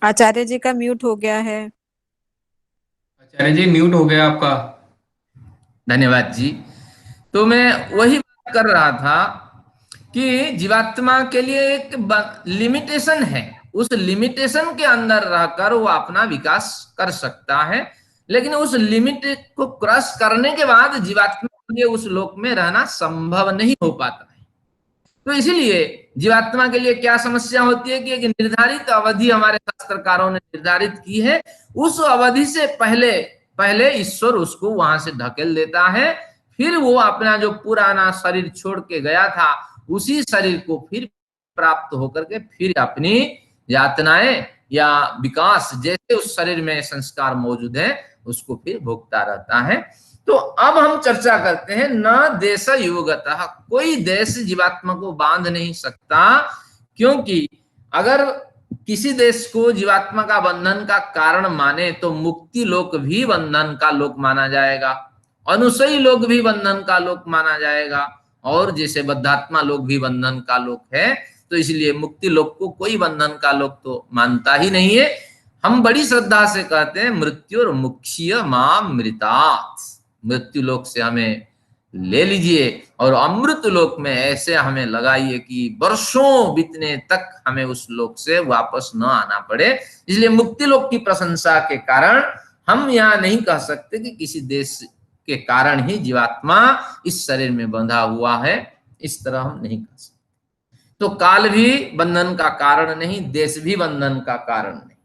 आचार्य जी का म्यूट हो गया है। आचार्य जी म्यूट हो गया आपका। धन्यवाद जी। तो मैं वही बात कर रहा था कि जीवात्मा के लिए एक लिमिटेशन है, उस लिमिटेशन के अंदर रहकर वो अपना विकास कर सकता है, लेकिन उस लिमिट को क्रॉस करने के बाद जीवात्मा के लिए उस लोक में रहना संभव नहीं हो पाता है। तो इसीलिए जीवात्मा के लिए क्या समस्या होती है कि एक निर्धारित अवधि हमारे शास्त्रकारों ने निर्धारित की है, उस अवधि से पहले पहले ईश्वर उसको वहां से ढकेल देता है, फिर वो अपना जो पुराना शरीर छोड़ के गया था उसी शरीर को फिर प्राप्त होकर के फिर अपनी यातनाएं या विकास जैसे उस शरीर में संस्कार मौजूद है उसको फिर भोगता रहता है। तो अब हम चर्चा करते हैं, न देश युगतः, कोई देश जीवात्मा को बांध नहीं सकता, क्योंकि अगर किसी देश को जीवात्मा का बंधन का कारण माने तो मुक्ति लोक भी बंधन का लोक माना जाएगा, अनुसयी लोक भी बंधन का लोक माना जाएगा, और जैसे बद्धात्मा लोक भी बंधन का लोक है। तो इसलिए मुक्ति लोक को कोई बंधन का लोक तो मानता ही नहीं है। हम बड़ी श्रद्धा से कहते हैं मृत्यु और मुक्षीय माम मृतात, मृत्यु लोक से हमें ले लीजिए और अमृत लोक में ऐसे हमें लगाइए कि वर्षों बीतने तक हमें उस लोक से वापस न आना पड़े। इसलिए मुक्ति लोक की प्रशंसा के कारण हम यहाँ नहीं कह सकते कि किसी देश के कारण ही जीवात्मा इस शरीर में बंधा हुआ है, इस तरह हम नहीं कह सकते। तो काल भी बंधन का कारण नहीं, देश भी बंधन का कारण नहीं।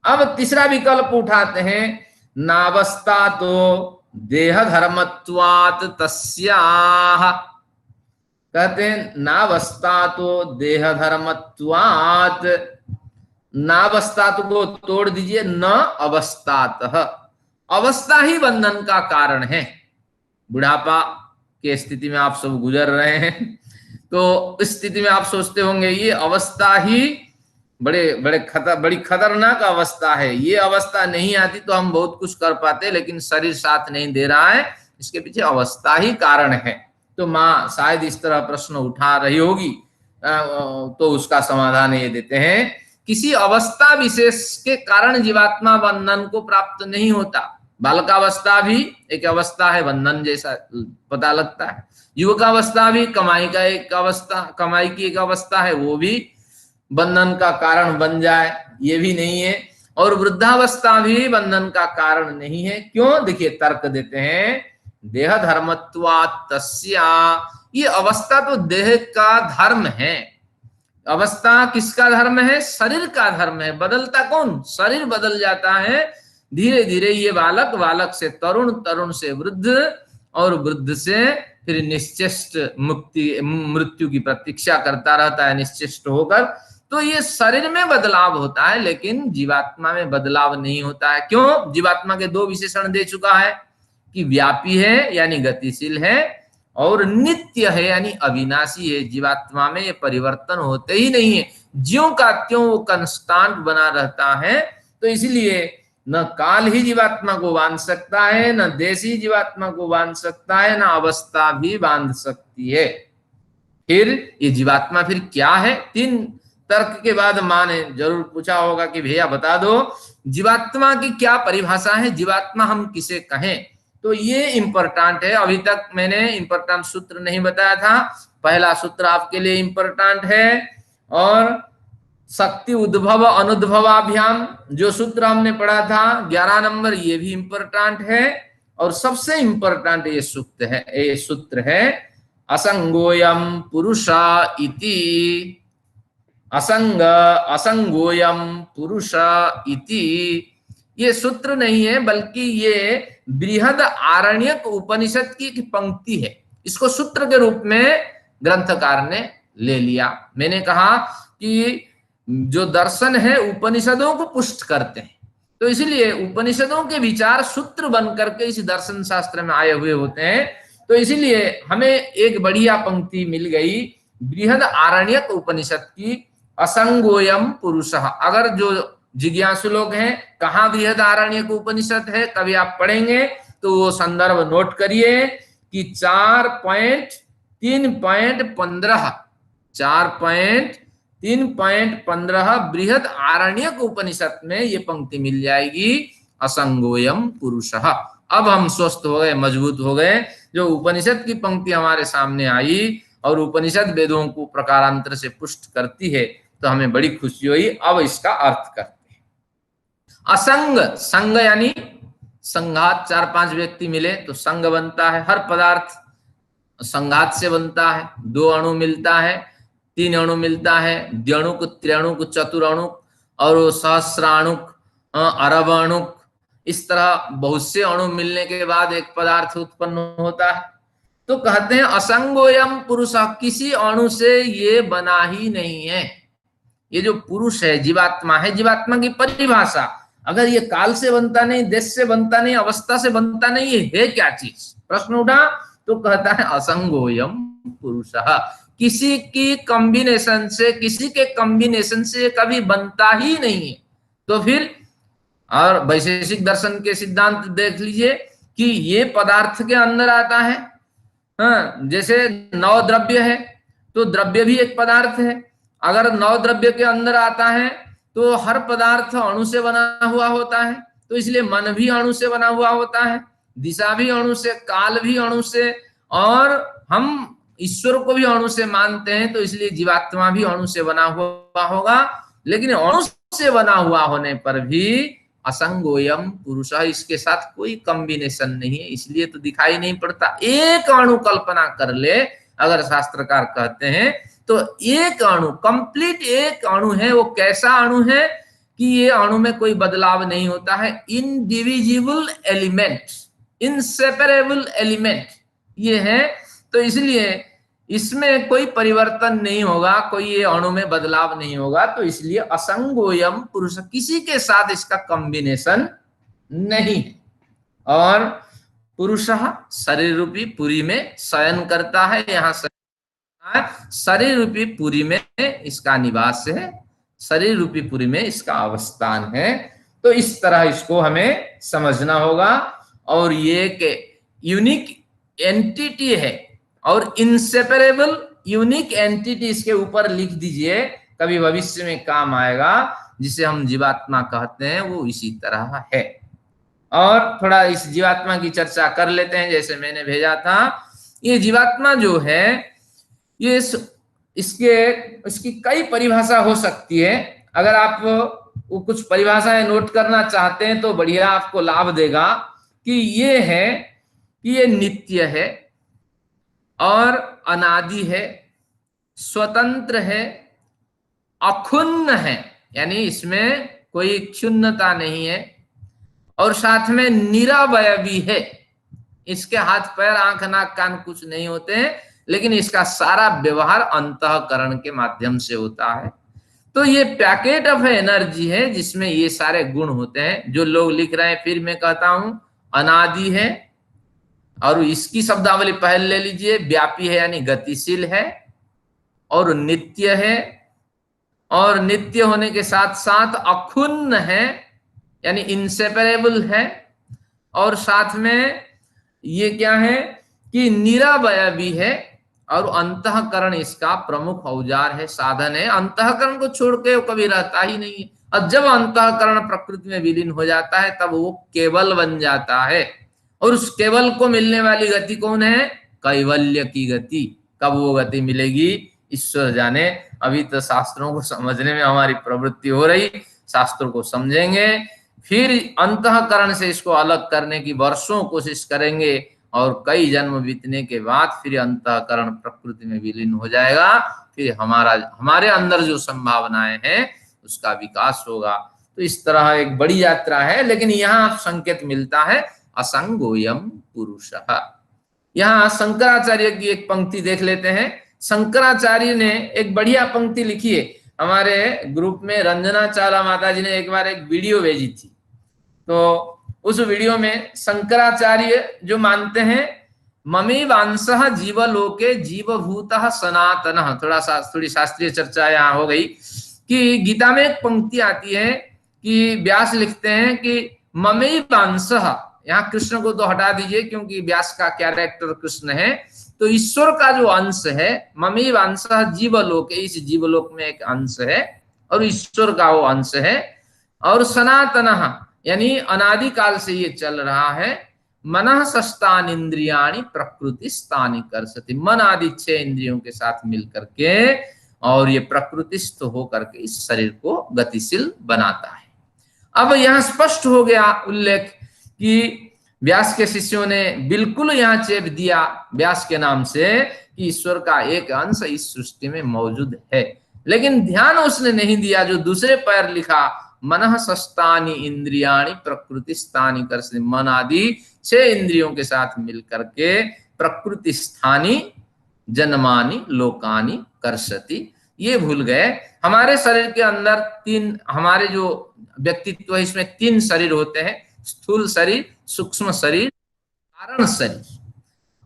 अब तीसरा विकल्प उठाते हैं, नावस्था तो देह धर्मत्वात् तस्याह, कहते हैं नावस्था तो देह धर्मत्वात्, नावस्थात को तोड़ दीजिए, न अवस्थातः, अवस्था ही बंधन का कारण है। बुढ़ापा के स्थिति में आप सब गुजर रहे हैं, तो इस स्थिति में आप सोचते होंगे ये अवस्था ही बड़ी खतरनाक अवस्था है, ये अवस्था नहीं आती तो हम बहुत कुछ कर पाते, लेकिन शरीर साथ नहीं दे रहा है, इसके पीछे अवस्था ही कारण है। तो माँ शायद इस तरह प्रश्न उठा रही होगी, तो उसका समाधान ये देते हैं, किसी अवस्था विशेष के कारण जीवात्मा बंधन को प्राप्त नहीं होता। बालकावस्था भी एक अवस्था है, बंधन जैसा पता लगता है। युवकावस्था भी कमाई की एक अवस्था है, वो भी बंधन का कारण बन जाए ये भी नहीं है। और वृद्धावस्था भी बंधन का कारण नहीं है। क्यों? देखिए तर्क देते हैं, देह धर्मत्वात् तस्या, ये अवस्था तो देह का धर्म है। अवस्था किसका धर्म है? शरीर का धर्म है। बदलता कौन? शरीर बदल जाता है धीरे धीरे। ये बालक से तरुण, तरुण से वृद्ध, और वृद्ध से फिर निश्चेष्ट मृत्यु की प्रतीक्षा करता रहता है निश्चेष्ट होकर। तो ये शरीर में बदलाव होता है, लेकिन जीवात्मा में बदलाव नहीं होता है। क्यों? जीवात्मा के दो विशेषण दे चुका है कि व्यापी है यानी गतिशील है, और नित्य है यानी अविनाशी है। जीवात्मा में ये परिवर्तन होते ही नहीं है, ज्यों का त्यों वो कंस्टांट बना रहता है। तो इसलिए न काल ही जीवात्मा को बांध सकता है, न देश ही जीवात्मा को बांध सकता है, न अवस्था भी बांध सकती है। फिर ये जीवात्मा फिर क्या है? तर्क के बाद माँ ने जरूर पूछा होगा कि भैया बता दो जीवात्मा की क्या परिभाषा है, जीवात्मा हम किसे कहें। तो ये इंपॉर्टेंट है। अभी तक मैंने इंपॉर्टेंट सूत्र नहीं बताया था, पहला सूत्र आपके लिए इंपॉर्टेंट है। और शक्ति उद्भव अनुद्भवाभ्याम जो सूत्र हमने पढ़ा था 11 नंबर, ये भी इंपॉर्टेंट है। और सबसे इंपॉर्टेंट ये सूत्र है असंगोयम पुरुषा इति। असंगोयम पुरुष इति ये सूत्र नहीं है, बल्कि ये बृहद आरण्यक उपनिषद की एक पंक्ति है। इसको सूत्र के रूप में ग्रंथकार ने ले लिया। मैंने कहा कि जो दर्शन है उपनिषदों को पुष्ट करते हैं, तो इसलिए उपनिषदों के विचार सूत्र बन करके इस दर्शन शास्त्र में आए हुए होते हैं। तो इसीलिए हमें एक बढ़िया पंक्ति मिल गई बृहद आरण्यक उपनिषद की, असंगोयम पुरुषः। अगर जो जिज्ञासु लोग हैं कहाँ बृहद आरण्यक उपनिषद है, कभी आप पढ़ेंगे तो वो संदर्भ नोट करिए कि 4.3.15 बृहद आरण्यक उपनिषद में ये पंक्ति मिल जाएगी, असंगोयम पुरुषः। अब हम स्वस्थ हो गए, मजबूत हो गए। जो उपनिषद की पंक्ति हमारे सामने आई और उपनिषद वेदों को प्रकारांतर से पुष्ट करती है, तो हमें बड़ी खुशी हुई। अब इसका अर्थ करते हैं। असंग, संग यानी संघात, 4-5 व्यक्ति मिले तो संग बनता है। हर पदार्थ संघात से बनता है। 2 अणु मिलता है, 3 अणु मिलता है, द्व्यणुक, त्र्यणुक, चतुरणुक और सहस्राणुक, अरबाणुक, इस तरह बहुत से अणु मिलने के बाद एक पदार्थ उत्पन्न होता है। तो कहते हैं असंगोयम पुरुष, किसी अणु से ये बना ही नहीं है। ये जो पुरुष है, जीवात्मा है, जीवात्मा की परिभाषा, अगर ये काल से बनता नहीं, देश से बनता नहीं, अवस्था से बनता नहीं, ये है क्या चीज, प्रश्न उठा। तो कहता है असंगोयम पुरुषः, किसी की कॉम्बिनेशन से, किसी के कॉम्बिनेशन से कभी बनता ही नहीं है। तो फिर और वैशेषिक दर्शन के सिद्धांत देख लीजिए कि ये पदार्थ के अंदर आता है। हाँ, जैसे 9 द्रव्य है तो द्रव्य भी एक पदार्थ है। अगर 9 द्रव्य के अंदर आता है तो हर पदार्थ अणु से बना हुआ होता है। तो इसलिए मन भी अणु से बना हुआ होता है, दिशा भी अणु से, काल भी अणु से, और हम ईश्वर को भी अणु से मानते हैं। तो इसलिए जीवात्मा भी अणु से बना हुआ होगा। लेकिन अणु से बना हुआ होने पर भी असंगोयम पुरुष, इसके साथ कोई कॉम्बिनेशन नहीं है, इसलिए तो दिखाई नहीं पड़ता। एक अणु कल्पना कर ले, अगर शास्त्रकार कहते हैं तो एक अणु, कंप्लीट एक अणु है। वो कैसा अणु है कि ये अणु में कोई बदलाव नहीं होता है। इनडिविजिबल एलिमेंट, इनसेपरेबल एलिमेंट ये है। तो इसलिए इसमें कोई परिवर्तन नहीं होगा, कोई ये अणु में बदलाव नहीं होगा। तो इसलिए असंगोयम पुरुष, किसी के साथ इसका कॉम्बिनेशन नहीं है। और पुरुषः शरीर रूपी पुरी में शयन करता है। यहाँ शरीर रूपी पुरी में इसका निवास है, शरीर रूपी पुरी में इसका अवस्थान है। तो इस तरह इसको हमें समझना होगा। और ये एक यूनिक एंटिटी है और इनसेपरेबल यूनिक एंटिटी इसके ऊपर लिख दीजिए, कभी भविष्य में काम आएगा। जिसे हम जीवात्मा कहते हैं वो इसी तरह है। और थोड़ा इस जीवात्मा की चर्चा कर लेते हैं, जैसे मैंने भेजा था। ये जीवात्मा जो है ये इसकी कई परिभाषा हो सकती है। अगर आप वो कुछ परिभाषाएं नोट करना चाहते हैं तो बढ़िया आपको लाभ देगा कि ये है कि ये नित्य है और अनादि है, स्वतंत्र है, अखुन्न है, यानी इसमें कोई क्षुन्नता नहीं है, और साथ में निरवयवी है। इसके हाथ पैर आंख नाक कान कुछ नहीं होते हैं, लेकिन इसका सारा व्यवहार अंतःकरण के माध्यम से होता है। तो ये पैकेट ऑफ एनर्जी है जिसमें ये सारे गुण होते हैं। जो लोग लिख रहे हैं, फिर मैं कहता हूं, अनादि है, और इसकी शब्दावली पहले ले लीजिए, व्यापी है यानी गतिशील है, और नित्य है, और नित्य होने के साथ साथ अखुन्न है यानी इनसेपरेबल है, और साथ में ये क्या है कि निरवयवी है, और अंतःकरण इसका प्रमुख औजार है, साधन है। अंतःकरण को छोड़ के वो कभी रहता ही नहीं है। और जब अंतःकरण प्रकृति में विलीन हो जाता है तब वो केवल बन जाता है। और उस केवल को मिलने वाली गति कौन है? कैवल्य की गति। कब वो गति मिलेगी ईश्वर जाने। अभी तो शास्त्रों को समझने में हमारी प्रवृत्ति हो रही, शास्त्रों को समझेंगे, फिर अंतःकरण से इसको अलग करने की वर्षों कोशिश करेंगे, और कई जन्म बीतने के बाद फिर अंतःकरण प्रकृति में विलीन हो जाएगा। फिर हमारे अंदर जो संभावनाएं हैं उसका विकास होगा। तो इस तरह एक बड़ी यात्रा है। लेकिन यहाँ संकेत मिलता है असंगोयम पुरुषः। यहाँ शंकराचार्य की एक पंक्ति देख लेते हैं। शंकराचार्य ने एक बढ़िया पंक्ति लिखी है। हमारे ग्रुप में रंजना चावला माता जी ने एक बार एक वीडियो भेजी थी, तो उस वीडियो में शंकराचार्य जो मानते हैं ममी वांसः जीवलोके जीवभूतः सनातनः, थोड़ी शास्त्रीय चर्चा यहाँ हो गई कि गीता में एक पंक्ति आती है कि व्यास लिखते हैं कि ममी वांसः, यहाँ कृष्ण को तो हटा दीजिए क्योंकि व्यास का कैरेक्टर कृष्ण है, तो ईश्वर का जो अंश है ममी वांसः जीवलोक, इस जीवलोक में एक अंश है और ईश्वर का वो अंश है। और सनातनः यानी अनादिकाल से ये चल रहा है। मनः सस्तान इंद्रियाणि प्रकृति स्थानी करसति, मन आदि 6 इंद्रियों के साथ मिलकर के और ये प्रकृतिस्थ होकर के इस शरीर को गतिशील बनाता है। अब यहाँ स्पष्ट हो गया उल्लेख कि व्यास के शिष्यों ने बिल्कुल यहाँ चेप दिया व्यास के नाम से कि ईश्वर का एक अंश इस सृष्टि में मौजूद है। लेकिन ध्यान उसने नहीं दिया जो दूसरे पैर लिखा, मनः सस्तानि इंद्रियाणि प्रकृति स्थानी करसति, मन आदि 6 इंद्रियों के साथ मिलकर के प्रकृति स्थानी जन्मानि लोकानि करसति, ये भूल गए। हमारे शरीर के अंदर 3, हमारे जो व्यक्तित्व है इसमें 3 शरीर होते हैं, स्थूल शरीर, सूक्ष्म शरीर, कारण शरीर।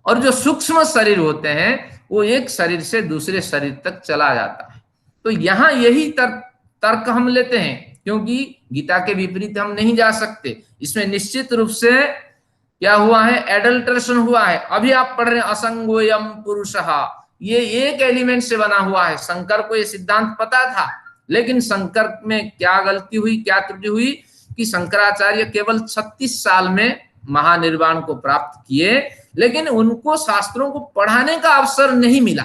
और जो सूक्ष्म शरीर होते हैं वो एक शरीर से दूसरे शरीर तक चला जाता है। तो यहाँ यही तर्क हम लेते हैं क्योंकि गीता के विपरीत हम नहीं जा सकते। इसमें निश्चित रूप से क्या हुआ है, एडल्ट्रेशन हुआ है। अभी आप पढ़ रहे हैं असंगोयम पुरुषः, ये एक एलिमेंट से बना हुआ है। शंकर को ये सिद्धांत पता था, लेकिन शंकर में क्या गलती हुई, क्या त्रुटि हुई कि शंकराचार्य केवल 36 साल में महानिर्वाण को प्राप्त किए, लेकिन उनको शास्त्रों को पढ़ाने का अवसर नहीं मिला।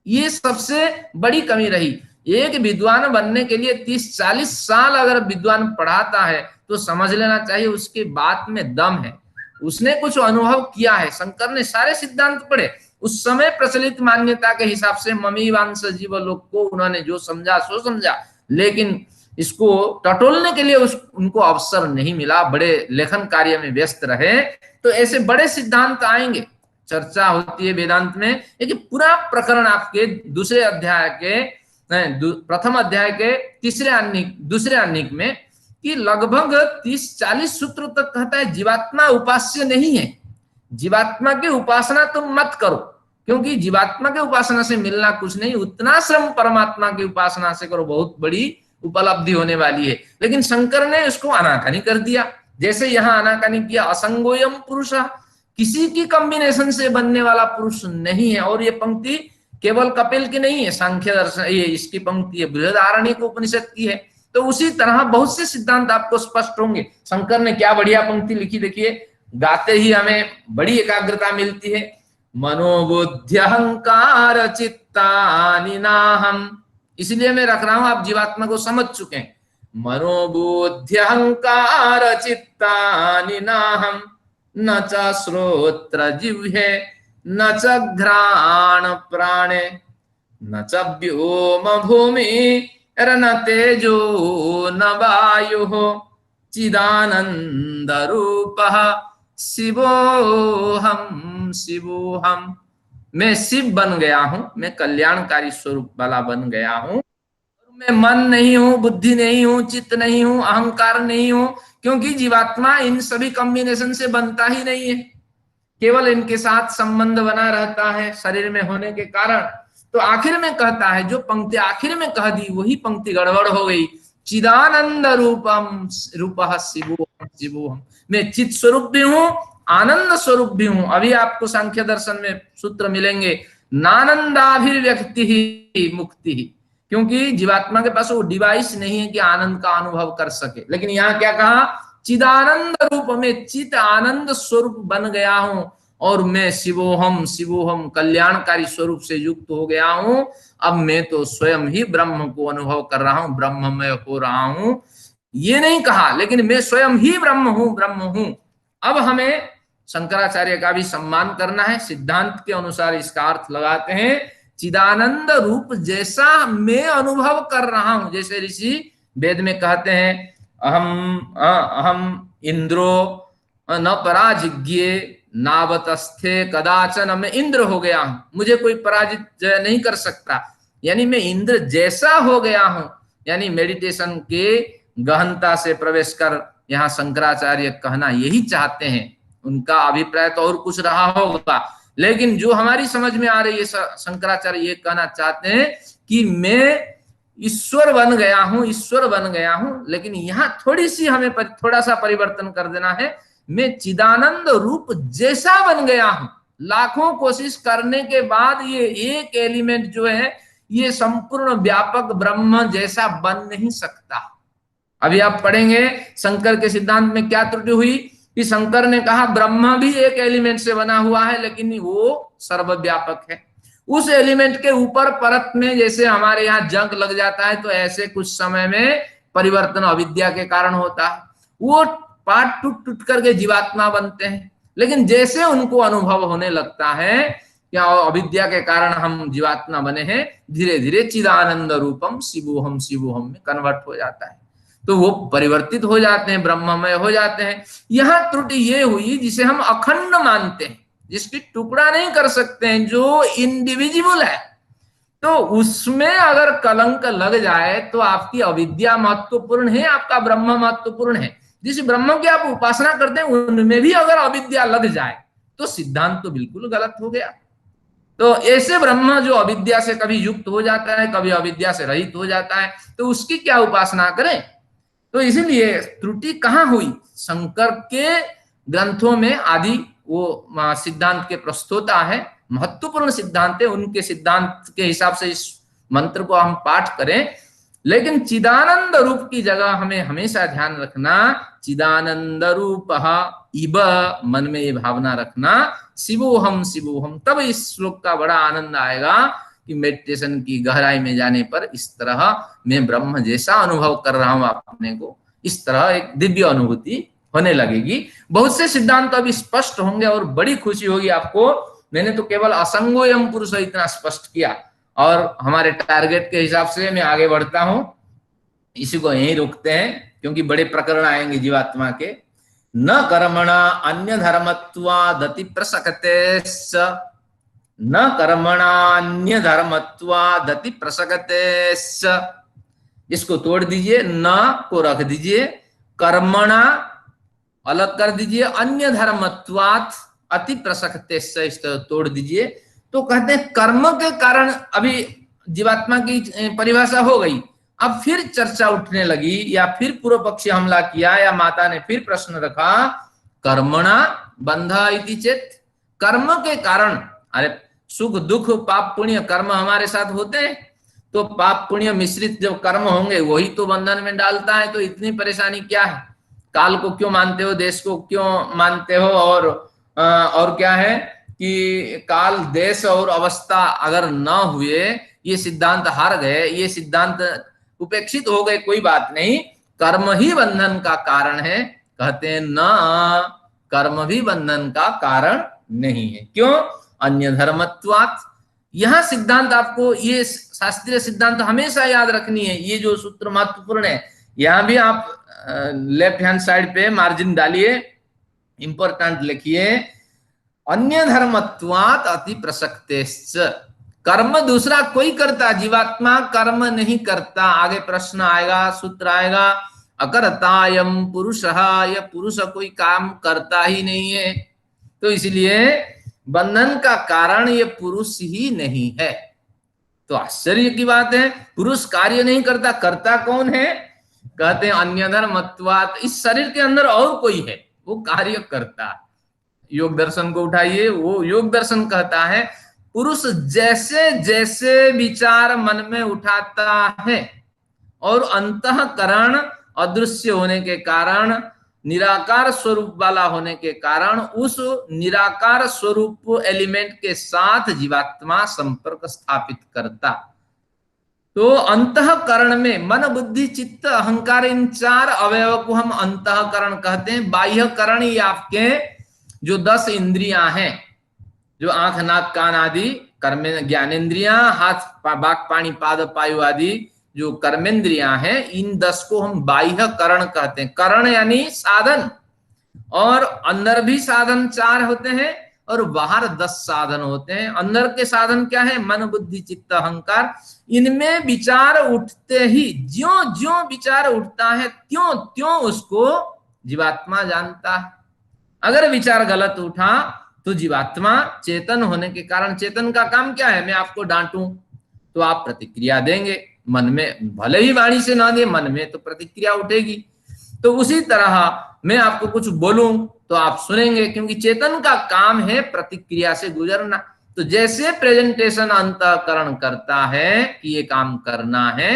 ये सबसे बड़ी कमी रही। एक विद्वान बनने के लिए 30-40 साल अगर विद्वान पढ़ाता है तो समझ लेना चाहिए उसके बात में दम है, उसने कुछ अनुभव किया है। शंकर ने सारे सिद्धांत पढ़े, उस समय प्रचलित मान्यता के हिसाब से ममी वांस जीवलोक को उन्होंने जो समझा सो समझा, लेकिन इसको टटोलने के लिए उनको अवसर नहीं मिला, बड़े लेखन कार्य में व्यस्त रहे। तो ऐसे बड़े सिद्धांत आएंगे, चर्चा होती है वेदांत में। लेकिन पूरा प्रकरण आपके दूसरे अध्याय के, प्रथम अध्याय के दूसरे अन्निक में कि लगभग 30-40 सूत्र तक कहता है जीवात्मा उपास्य नहीं है, जीवात्मा की उपासना तुम मत करो, क्योंकि जीवात्मा के उपासना से मिलना कुछ नहीं, उतना श्रम परमात्मा की उपासना से करो, बहुत बड़ी उपलब्धि होने वाली है। लेकिन शंकर ने उसको अनाकानी कर दिया, जैसे यहाँ अनाकानी किया असंगोयम पुरुष, किसी की कॉम्बिनेशन से बनने वाला पुरुष नहीं है। और ये पंक्ति केवल कपिल की नहीं है, सांख्य दर्शन, ये इसकी पंक्ति है, बृहदारण्यक उपनिषद की है। तो उसी तरह बहुत से सिद्धांत आपको स्पष्ट होंगे। शंकर ने क्या बढ़िया पंक्ति लिखी, देखिए, गाते ही हमें बड़ी एकाग्रता मिलती है। मनोबुद्ध्यहंकार चित्तानि नाहम, इसलिए मैं रख रहा हूं, आप जीवात्मा को समझ चुके हैं। मनोबुद्ध्यहंकार चित्तानि नाहम न च श्रोत्र जिह्वे न च घ्राण प्राणे न च व्योम भूमि न तेजो न वायुः चिदानंद रूपः शिवोहम शिवोहम। मैं शिव बन गया हूं, मैं कल्याणकारी स्वरूप वाला बन गया हूं। मैं मन नहीं हूं, बुद्धि नहीं हूं, चित्त नहीं हूं, अहंकार नहीं हूं, क्योंकि जीवात्मा इन सभी कॉम्बिनेशन से बनता ही नहीं है, केवल इनके साथ संबंध बना रहता है शरीर में होने के कारण। तो आखिर में कहता है, जो पंक्ति आखिर में कह दी वही पंक्ति गड़बड़ हो गई। चिदानंद रूपम रूपः शिवोहम शिवोहम, मैं चित स्वरूप भी हूं, आनंद स्वरूप भी हूं। अभी आपको सांख्य दर्शन में सूत्र मिलेंगे नानंदाभिर्व्यक्ति ही मुक्ति ही, क्योंकि जीवात्मा के पास वो डिवाइस नहीं है कि आनंद का अनुभव कर सके। लेकिन यहाँ क्या कहा, चिदानंद रूप में चित आनंद स्वरूप बन गया हूं और मैं शिवोहम शिवोहम कल्याणकारी स्वरूप से युक्त हो गया हूं। अब मैं तो स्वयं ही ब्रह्म को अनुभव कर रहा हूं, ब्रह्ममय हो रहा हूं। ये नहीं कहा, लेकिन मैं स्वयं ही ब्रह्म हूं, ब्रह्म हूं। अब हमें शंकराचार्य का भी सम्मान करना है। सिद्धांत के अनुसार इसका अर्थ लगाते हैं, चिदानंद रूप जैसा मैं अनुभव कर रहा हूं। जैसे ऋषि वेद में कहते हैं, अहम इंद्रो न पराजिज्ञे नावतस्थे कदाचन, मैं इंद्र हो गया हूं, मुझे कोई पराजित नहीं कर सकता। यानी मैं इंद्र जैसा हो गया हूं। यानी मेडिटेशन के गहनता से प्रवेश कर यहाँ शंकराचार्य कहना यही चाहते हैं। उनका अभिप्राय तो और कुछ रहा होगा, लेकिन जो हमारी समझ में आ रही है, शंकराचार्य ये कहना चाहते हैं कि मैं ईश्वर बन गया हूं, ईश्वर बन गया हूं। लेकिन यहाँ थोड़ी सी हमें थोड़ा सा परिवर्तन कर देना है। मैं चिदानंद रूप जैसा बन गया हूं। लाखों कोशिश करने के बाद ये एक एलिमेंट जो है, ये संपूर्ण व्यापक ब्रह्म जैसा बन नहीं सकता। अभी आप पढ़ेंगे शंकर के सिद्धांत में क्या त्रुटि हुई कि शंकर ने कहा ब्रह्म भी एक एलिमेंट से बना हुआ है, लेकिन वो सर्वव्यापक है। उस एलिमेंट के ऊपर परत में जैसे हमारे यहाँ जंग लग जाता है, तो ऐसे कुछ समय में परिवर्तन अविद्या के कारण होता है। वो पार्ट टूट टूट करके जीवात्मा बनते हैं, लेकिन जैसे उनको अनुभव होने लगता है क्या अविद्या के कारण हम जीवात्मा बने हैं, धीरे धीरे चिदानंद रूपम शिवोहम शिवोहम में कन्वर्ट हो जाता है। तो वो परिवर्तित हो जाते हैं, ब्रह्ममय हो जाते हैं। यहां त्रुटि ये हुई जिसे हम अखंड मानते हैं, जिसकी टुकड़ा नहीं कर सकते हैं, जो इंडिविजिबल है। तो उसमें अगर कलंक लग जाए तो आपकी अविद्या महत्वपूर्ण है, आपका ब्रह्म महत्वपूर्ण है। जिस ब्रह्म की आप उपासना करते हैं उनमें भी अगर अविद्या लग जाए तो सिद्धांत तो बिल्कुल गलत हो गया। तो ऐसे ब्रह्म जो अविद्या से कभी युक्त हो जाता है, कभी अविद्या से रहित हो जाता है, तो उसकी क्या उपासना करें। तो इसीलिए त्रुटि कहाँ हुई, शंकर के ग्रंथों में आदि वो सिद्धांत के प्रस्तोता है, महत्वपूर्ण सिद्धांत है। उनके सिद्धांत के हिसाब से इस मंत्र को हम पाठ करें। लेकिन चिदानंद रूप की जगह हमें हमेशा ध्यान रखना, चिदानंद रूप इब, मन में ये भावना रखना, शिवोहम शिवोहम। तब इस श्लोक का बड़ा आनंद आएगा कि मेडिटेशन की गहराई में जाने पर इस तरह मैं ब्रह्म जैसा अनुभव कर रहा हूं अपने को, इस तरह एक दिव्य अनुभूति होने लगेगी। बहुत से सिद्धांत अभी स्पष्ट होंगे और बड़ी खुशी होगी आपको। मैंने तो केवल असंगोयम पुरुष इतना स्पष्ट किया, और हमारे टारगेट के हिसाब से मैं आगे बढ़ता हूं। इसी को यहीं रोकते हैं, क्योंकि बड़े प्रकरण आएंगे जीवात्मा के। न कर्मणा अन्य धर्मत्वादति प्रसक्ते, न कर्मणान्य धर्मत्वादति प्रसक्ते। इसको तोड़ दीजिए, न को रख दीजिए, कर्मणा अलग कर दीजिए, अन्य धर्मत्वात् अति प्रसक्ते इसको तोड़ दीजिए। तो कहते हैं कर्म के कारण अभी जीवात्मा की परिभाषा हो गई। अब फिर चर्चा उठने लगी, या फिर पूर्व पक्षी हमला किया, या माता ने फिर प्रश्न रखा, कर्मणा बंधा इति चेत, कर्म के कारण, अरे सुख दुख पाप पुण्य कर्म हमारे साथ होते हैं, तो पाप पुण्य मिश्रित जब कर्म होंगे वही तो बंधन में डालता है। तो इतनी परेशानी क्या है, काल को क्यों मानते हो, देश को क्यों मानते हो, और क्या है कि काल देश और अवस्था अगर न हुए, ये सिद्धांत हार गए, ये सिद्धांत उपेक्षित हो गए, कोई बात नहीं, कर्म ही बंधन का कारण है। कहते हैं न, कर्म भी बंधन का कारण नहीं है। क्यों, अन्य धर्मत्वात्। यह सिद्धांत आपको, ये शास्त्रीय सिद्धांत हमेशा याद रखनी है। ये जो सूत्र महत्वपूर्ण है, यहां भी आप लेफ्ट हैंड साइड पे मार्जिन डालिए, इंपॉर्टेंट लिखिए, अन्य धर्मत्वात् अति प्रसक्तेश्च। कर्म दूसरा कोई करता, जीवात्मा कर्म नहीं करता। आगे प्रश्न आएगा, सूत्र आएगा, अकर्तायम पुरुषः, यह पुरुष कोई काम करता ही नहीं है। तो इसलिए बंधन का कारण ये पुरुष ही नहीं है। तो आश्चर्य की बात है, पुरुष कार्य नहीं करता, करता कौन है। कहते हैं अन्य धर्मत्वात्, इस शरीर के अंदर और कोई है, वो कार्य करता। योग दर्शन को उठाइए, वो योग दर्शन कहता है पुरुष जैसे जैसे विचार मन में उठाता है और अंतःकरण अदृश्य होने के कारण, निराकार स्वरूप वाला होने के कारण, उस निराकार स्वरूप एलिमेंट के साथ जीवात्मा संपर्क स्थापित करता। तो अंतःकरण में मन बुद्धि चित्त अहंकार, इन 4 अवयव को हम अंतःकरण कहते हैं। बाह्यकरण ये आपके जो 10 इंद्रियां हैं, जो आंख नाक कान आदि कर्म ज्ञानेन्द्रियां, हाथ बाक पानी पाद पायु आदि जो कर्मेंद्रियां हैं, इन 10 को हम बाह्यकरण कहते हैं। करण यानी साधन, और अंदर भी साधन 4 होते हैं और बाहर 10 साधन होते हैं। अंदर के साधन क्या है? मन बुद्धि चित्त अहंकार। इनमें विचार उठते ही, ज्यों ज्यों विचार उठता है त्यों त्यों उसको जीवात्मा जानता है। अगर विचार गलत उठा तो जीवात्मा चेतन होने के कारण, चेतन का काम क्या है? मैं आपको डांटूं तो आप प्रतिक्रिया देंगे मन में, भले ही वाणी से ना दे, मन में तो प्रतिक्रिया उठेगी। तो उसी तरह मैं आपको कुछ बोलूं तो आप सुनेंगे, क्योंकि चेतन का काम है प्रतिक्रिया से गुजरना। तो जैसे प्रेजेंटेशन अंतःकरण करता है कि ये काम करना है,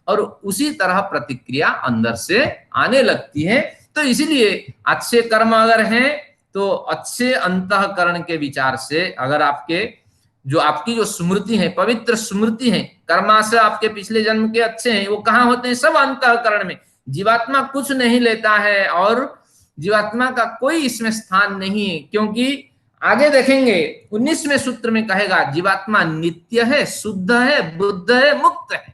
और उसी तरह प्रतिक्रिया अंदर से आने लगती है। तो इसीलिए अच्छे कर्म अगर हैं तो अच्छे अंतःकरण के विचार से, अगर आपकी जो स्मृति है, पवित्र स्मृति है, कर्मा से आपके पिछले जन्म के अच्छे हैं, वो कहाँ होते हैं? सब अंतःकरण में। जीवात्मा कुछ नहीं लेता है और जीवात्मा का कोई इसमें स्थान नहीं है, क्योंकि आगे देखेंगे 19वें सूत्र में कहेगा जीवात्मा नित्य है, शुद्ध है, बुद्ध है, मुक्त है।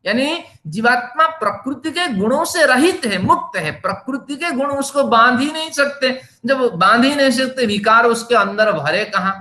यानी जीवात्मा प्रकृति के गुणों से रहित है, मुक्त है। प्रकृति के गुण उसको बांध ही नहीं सकते। जब बांध ही नहीं सकते, विकार उसके अंदर भरे कहां?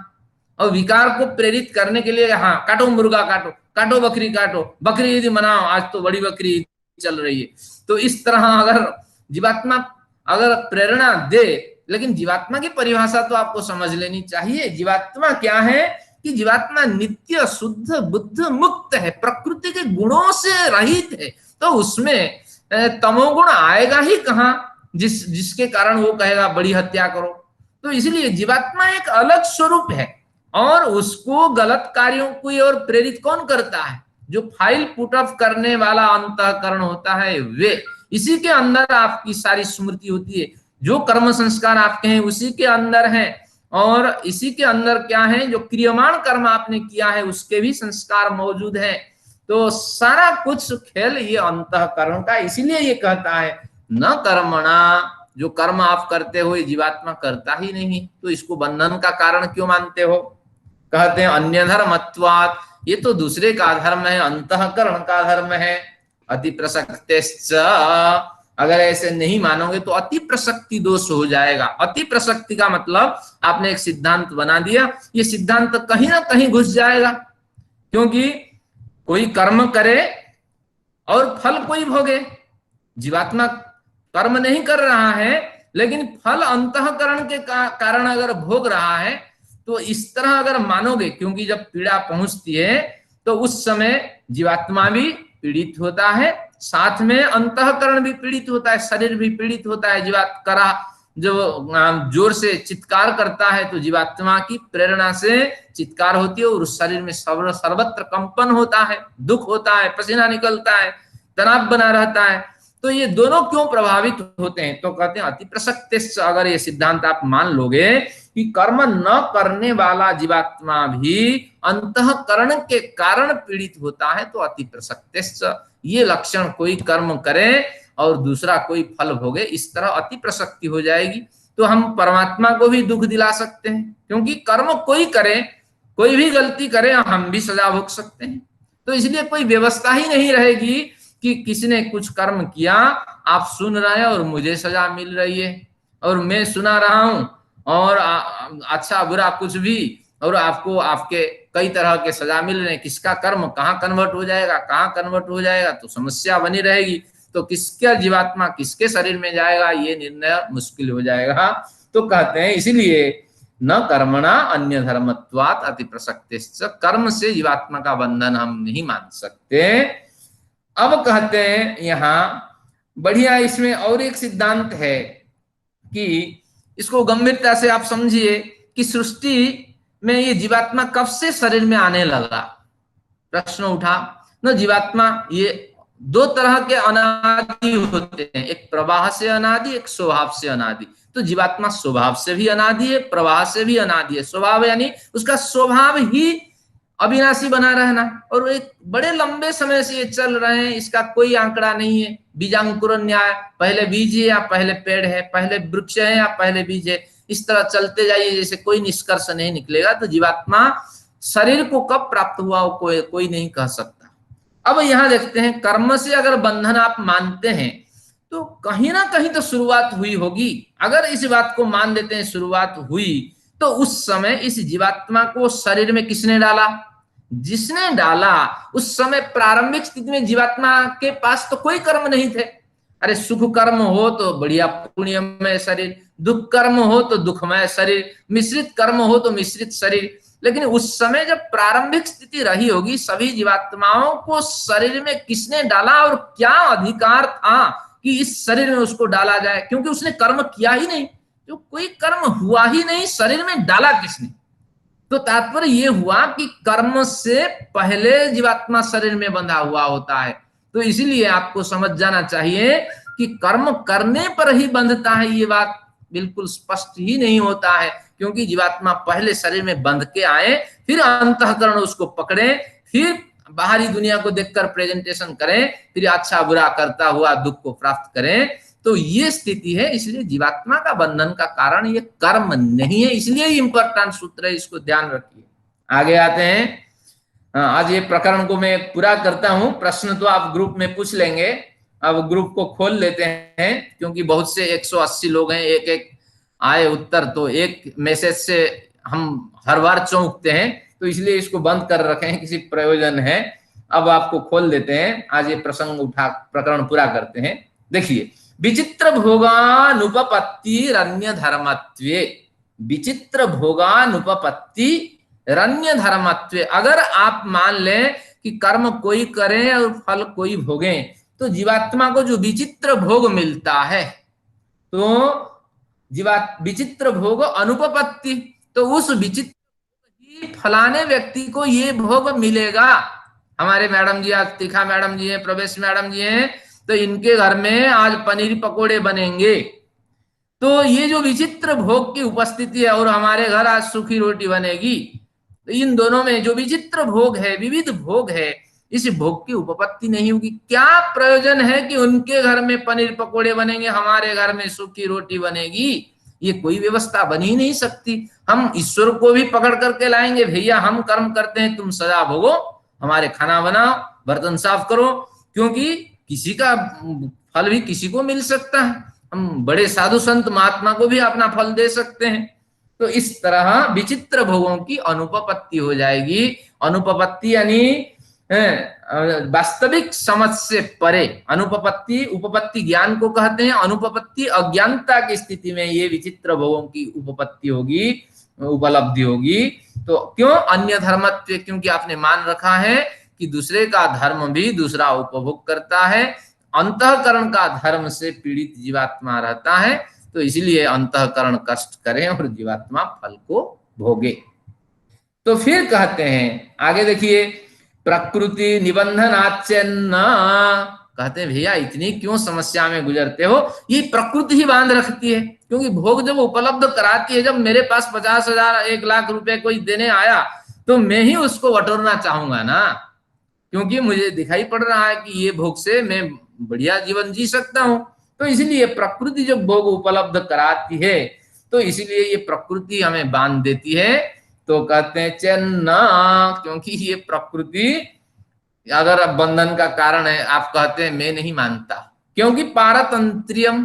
और विकार को प्रेरित करने के लिए, हाँ काटो मुर्गा, काटो काटो बकरी, काटो बकरी ईद मनाओ, आज तो बड़ी बकरी ईद चल रही है। तो इस तरह अगर जीवात्मा अगर प्रेरणा दे, लेकिन जीवात्मा की परिभाषा तो आपको समझ लेनी चाहिए। जीवात्मा क्या है? कि जीवात्मा नित्य, शुद्ध, बुद्ध, मुक्त है, प्रकृति के गुणों से रहित है। तो उसमें तमोगुण आएगा ही कहां, जिसके कारण वो कहेगा बड़ी हत्या करो। तो इसलिए जीवात्मा एक अलग स्वरूप है, और उसको गलत कार्यों की ओर प्रेरित कौन करता है? जो फाइल पुट ऑफ करने वाला अंतःकरण होता है, वे, इसी के अंदर आपकी सारी स्मृति होती है। जो कर्म संस्कार आपके हैं उसी के अंदर हैं, और इसी के अंदर क्या है? जो क्रियमाण कर्म आपने किया है उसके भी संस्कार मौजूद हैं। तो सारा कुछ खेल ये अंतःकरण का। इसीलिए ये कहता है न कर्मणा, जो कर्म आप करते हो ये जीवात्मा करता ही नहीं, तो इसको बंधन का कारण क्यों मानते हो? कहते हैं अन्य धर्मत्वात्, ये तो दूसरे का धर्म है, अंतःकरण का धर्म है। अति प्रसक्तिश्च, अगर ऐसे नहीं मानोगे तो अति प्रसक्ति दोष हो जाएगा। अति प्रसक्ति का मतलब आपने एक सिद्धांत बना दिया, ये सिद्धांत कहीं ना कहीं घुस जाएगा, क्योंकि कोई कर्म करे और फल कोई भोगे। जीवात्मा कर्म नहीं कर रहा है, लेकिन फल अंतःकरण के कारण अगर भोग रहा है, तो इस तरह अगर मानोगे, क्योंकि जब पीड़ा पहुंचती है तो उस समय जीवात्मा भी पीड़ित होता है, साथ में अंतःकरण भी पीड़ित होता है, शरीर भी पीड़ित होता है। जीवात्मा जो जोर से चित्कार करता है तो जीवात्मा की प्रेरणा से चित्कार होती है, और उस शरीर में सर्वत्र कंपन होता है, दुख होता है, पसीना निकलता है, तनाव बना रहता है। तो ये दोनों क्यों प्रभावित होते हैं? तो कहते हैं अति प्रसक्तिश्च, अगर ये सिद्धांत आप मान लोगे कि कर्म न करने वाला जीवात्मा भी अंतःकरण के कारण पीड़ित होता है, तो अति प्रसक्तिश्च, ये लक्षण, कोई कर्म करे और दूसरा कोई फल भोगे, इस तरह अति प्रसक्ति हो जाएगी। तो हम परमात्मा को भी दुख दिला सकते हैं, क्योंकि कर्म कोई करे, कोई भी गलती करे, हम भी सजा भोग सकते हैं। तो इसलिए कोई व्यवस्था ही नहीं रहेगी कि किसी ने कुछ कर्म किया, आप सुन रहे हैं और मुझे सजा मिल रही है, और मैं सुना रहा हूं और अच्छा बुरा कुछ भी, और आपको आपके कई तरह के सजा मिल रहे हैं। किसका कर्म कहाँ कन्वर्ट हो जाएगा, कहाँ कन्वर्ट हो जाएगा, तो समस्या बनी रहेगी। तो किसका जीवात्मा किसके शरीर में जाएगा, ये निर्णय मुश्किल हो जाएगा। तो कहते हैं इसीलिए न कर्मणा अन्य धर्मत्वात् अति प्रसक्तिश्च, कर्म से जीवात्मा का बंधन हम नहीं मान सकते। अब कहते हैं यहां बढ़िया, इसमें और एक सिद्धांत है कि इसको गंभीरता से आप समझिए कि सृष्टि में ये जीवात्मा कब से शरीर में आने लगा? प्रश्न उठा न। जीवात्मा ये दो तरह के अनादि होते हैं, एक प्रवाह से अनादि, एक स्वभाव से अनादि। तो जीवात्मा स्वभाव से भी अनादि है, प्रवाह से भी अनादि है। स्वभाव यानी उसका स्वभाव ही अविनाशी बना रहना, और एक बड़े लंबे समय से ये चल रहे हैं, इसका कोई आंकड़ा नहीं है। बीजांकुरण न्याय, पहले बीज है या पहले पेड़ है, पहले वृक्ष है या पहले बीज है, इस तरह चलते जाइए, जैसे कोई निष्कर्ष नहीं निकलेगा। तो जीवात्मा शरीर को कब प्राप्त हुआ वो कोई नहीं कह सकता। अब यहां देखते हैं, कर्म से अगर बंधन आप मानते हैं तो कहीं ना कहीं तो शुरुआत हुई होगी। अगर इस बात को मान लेते हैं शुरुआत हुई, तो उस समय इस जीवात्मा को शरीर में किसने डाला? जिसने डाला उस समय प्रारंभिक स्थिति में जीवात्मा के पास तो कोई कर्म नहीं थे। अरे सुख कर्म हो तो बढ़िया पुण्यमय शरीर, दुख कर्म हो तो दुखमय शरीर, मिश्रित कर्म हो तो मिश्रित शरीर। लेकिन उस समय जब प्रारंभिक स्थिति रही होगी, सभी जीवात्माओं को शरीर में किसने डाला और क्या अधिकार था कि इस शरीर में उसको डाला जाए? क्योंकि उसने कर्म किया ही नहीं, जो कोई कर्म हुआ ही नहीं, शरीर में डाला किसने? तो तात्पर्य ये हुआ कि कर्म से पहले जीवात्मा शरीर में बंधा हुआ होता है। तो इसीलिए आपको समझ जाना चाहिए कि कर्म करने पर ही बंधता है, ये बात बिल्कुल स्पष्ट ही नहीं होता है। क्योंकि जीवात्मा पहले शरीर में बंध के आए, फिर अंतःकरण उसको पकड़े, फिर बाहरी दुनिया को देखकर प्रेजेंटेशन करें, फिर अच्छा बुरा करता हुआ दुख को प्राप्त करें। तो ये स्थिति है। इसलिए जीवात्मा का बंधन का कारण ये कर्म नहीं है, इसलिए इंपॉर्टेंट सूत्र है, इसको ध्यान रखिए। आगे आते हैं। आज ये प्रकरण को मैं पूरा करता हूं। प्रश्न तो आप ग्रुप में पूछ लेंगे। अब ग्रुप को खोल लेते हैं, क्योंकि बहुत से 180 लोग हैं, एक एक आए उत्तर, तो एक मैसेज से हम हर बार चौंकते हैं, तो इसलिए इसको बंद कर रखे हैं, किसी प्रयोजन है। अब आपको खोल देते हैं, आज ये प्रसंग उठा प्रकरण पूरा करते हैं। देखिए, विचित्र भोगानुपपत्ति रण्य धर्मत्वे, विचित्र भोगानुपपत्ति रण्य धर्मत्वे। अगर आप मान लें कि कर्म कोई करे और फल कोई भोगे, तो जीवात्मा को जो विचित्र भोग मिलता है, तो विचित्र भोग अनुपपत्ति, तो उस विचित्र फलाने व्यक्ति को ये भोग मिलेगा। हमारे मैडम जी, आज तीखा मैडम जी हैं, प्रवेश मैडम जी हैं, तो इनके घर में आज पनीर पकोड़े बनेंगे। तो ये जो विचित्र भोग की उपस्थिति है, और हमारे घर आज सूखी रोटी बनेगी, तो इन दोनों में जो विचित्र भोग है, विविध भोग है, इस भोग की उपपत्ति नहीं होगी। क्या प्रयोजन है कि उनके घर में पनीर पकोड़े बनेंगे, हमारे घर में सूखी रोटी बनेगी? ये कोई व्यवस्था बन ही नहीं सकती। हम ईश्वर को भी पकड़ करके लाएंगे, भैया हम कर्म करते हैं, तुम सजा भोगो, हमारे खाना बनाओ, बर्तन साफ करो, क्योंकि किसी का फल भी किसी को मिल सकता है। हम बड़े साधु संत महात्मा को भी अपना फल दे सकते हैं। तो इस तरह विचित्र भोगों की अनुपपत्ति हो जाएगी। अनुपपत्ति यानी वास्तविक समझ से परे। अनुपपत्ति, उपपत्ति ज्ञान को कहते हैं, अनुपपत्ति अज्ञानता की स्थिति में ये विचित्र भोगों की उपपत्ति होगी, उपलब्धि होगी। तो क्यों? अन्य धर्मत्व, क्योंकि आपने मान रखा है कि दूसरे का धर्म भी दूसरा उपभोग करता है। अंतःकरण का धर्म से पीड़ित जीवात्मा रहता है, तो इसलिए अंतःकरण कष्ट करे और जीवात्मा फल को भोगे। तो फिर कहते हैं, आगे देखिए, प्रकृति निबंधनाच्यन्न, कहते हैं भैया इतनी क्यों समस्या में गुजरते हो? ये प्रकृति ही बांध रखती है, क्योंकि भोग जब उपलब्ध कराती है, जब मेरे पास 50,000 1,00,000 रुपए कोई देने आया, तो मैं ही उसको बटोरना चाहूंगा ना, क्योंकि मुझे दिखाई पड़ रहा है कि ये भोग से मैं बढ़िया जीवन जी सकता हूं। तो इसलिए प्रकृति जब भोग उपलब्ध कराती है, तो इसलिए ये प्रकृति हमें बांध देती है। तो कहते हैं चेन्ना, क्योंकि ये प्रकृति अगर बंधन का कारण है, आप कहते हैं मैं नहीं मानता, क्योंकि पारतंत्रियम,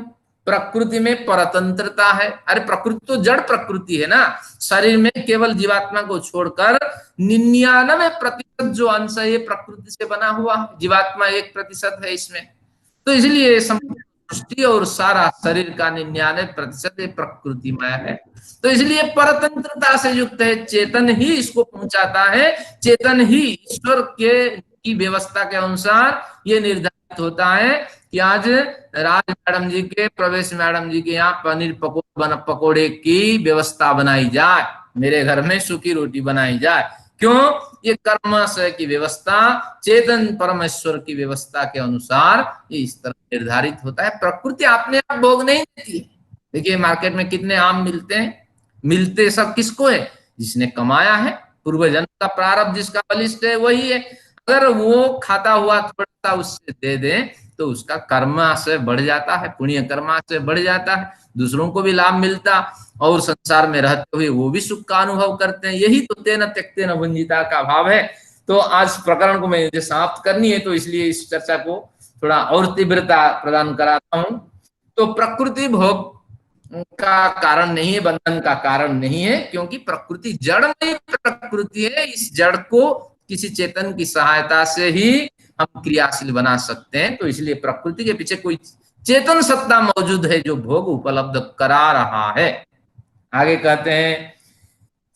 प्रकृति में परतंत्रता है। अरे प्रकृति तो जड़ प्रकृति है ना, शरीर में केवल जीवात्मा को छोड़कर 99% जो अंश है ये प्रकृति से बना हुआ, जीवात्मा 1% है इसमें। तो इसलिए सृष्टि और सारा शरीर का 99% प्रकृतिमय है। तो इसलिए परतंत्रता से युक्त है, चेतन ही इसको पहुंचाता है, चेतन ही ईश्वर के की व्यवस्था के अनुसार ये निर्धारित होता है कि आज राज मैडम जी के, प्रवेश मैडम जी के यहाँ पनीर पकोड़े की व्यवस्था बनाई जाए। मेरे घर में सूखी रोटी बनाई जाए। क्यों? ये कर्माशय की व्यवस्था चेतन परमेश्वर की व्यवस्था के अनुसार ये इस तरह निर्धारित होता है। प्रकृति अपने आप भोग नहीं देती है। देखिए मार्केट में कितने आम मिलते हैं, मिलते सब किसको है? जिसने कमाया है, पूर्व जन्म का प्रारब्ध जिसका बलिष्ठ है वही है। अगर वो खाता हुआ थोड़ा सा उससे दे दे तो उसका कर्माशय बढ़ जाता है, पुण्य कर्माशय बढ़ जाता है, दूसरों को भी लाभ मिलता और संसार में रहते हुए वो भी सुख का अनुभव करते हैं। यही तो तेन त्यक्तेन भुंजिता का भाव है। तो आज प्रकरण को मुझे समाप्त करनी है, तो इसलिए इस चर्चा को थोड़ा और तीव्रता प्रदान कराता हूं। तो प्रकृति भोग का कारण नहीं है, बंधन का कारण नहीं है, क्योंकि प्रकृति जड़मयी प्रकृति है। इस जड़ को किसी चेतन की सहायता से ही हम क्रियाशील बना सकते हैं। तो इसलिए प्रकृति के पीछे कोई चेतन सत्ता मौजूद है जो भोग उपलब्ध करा रहा है। आगे कहते हैं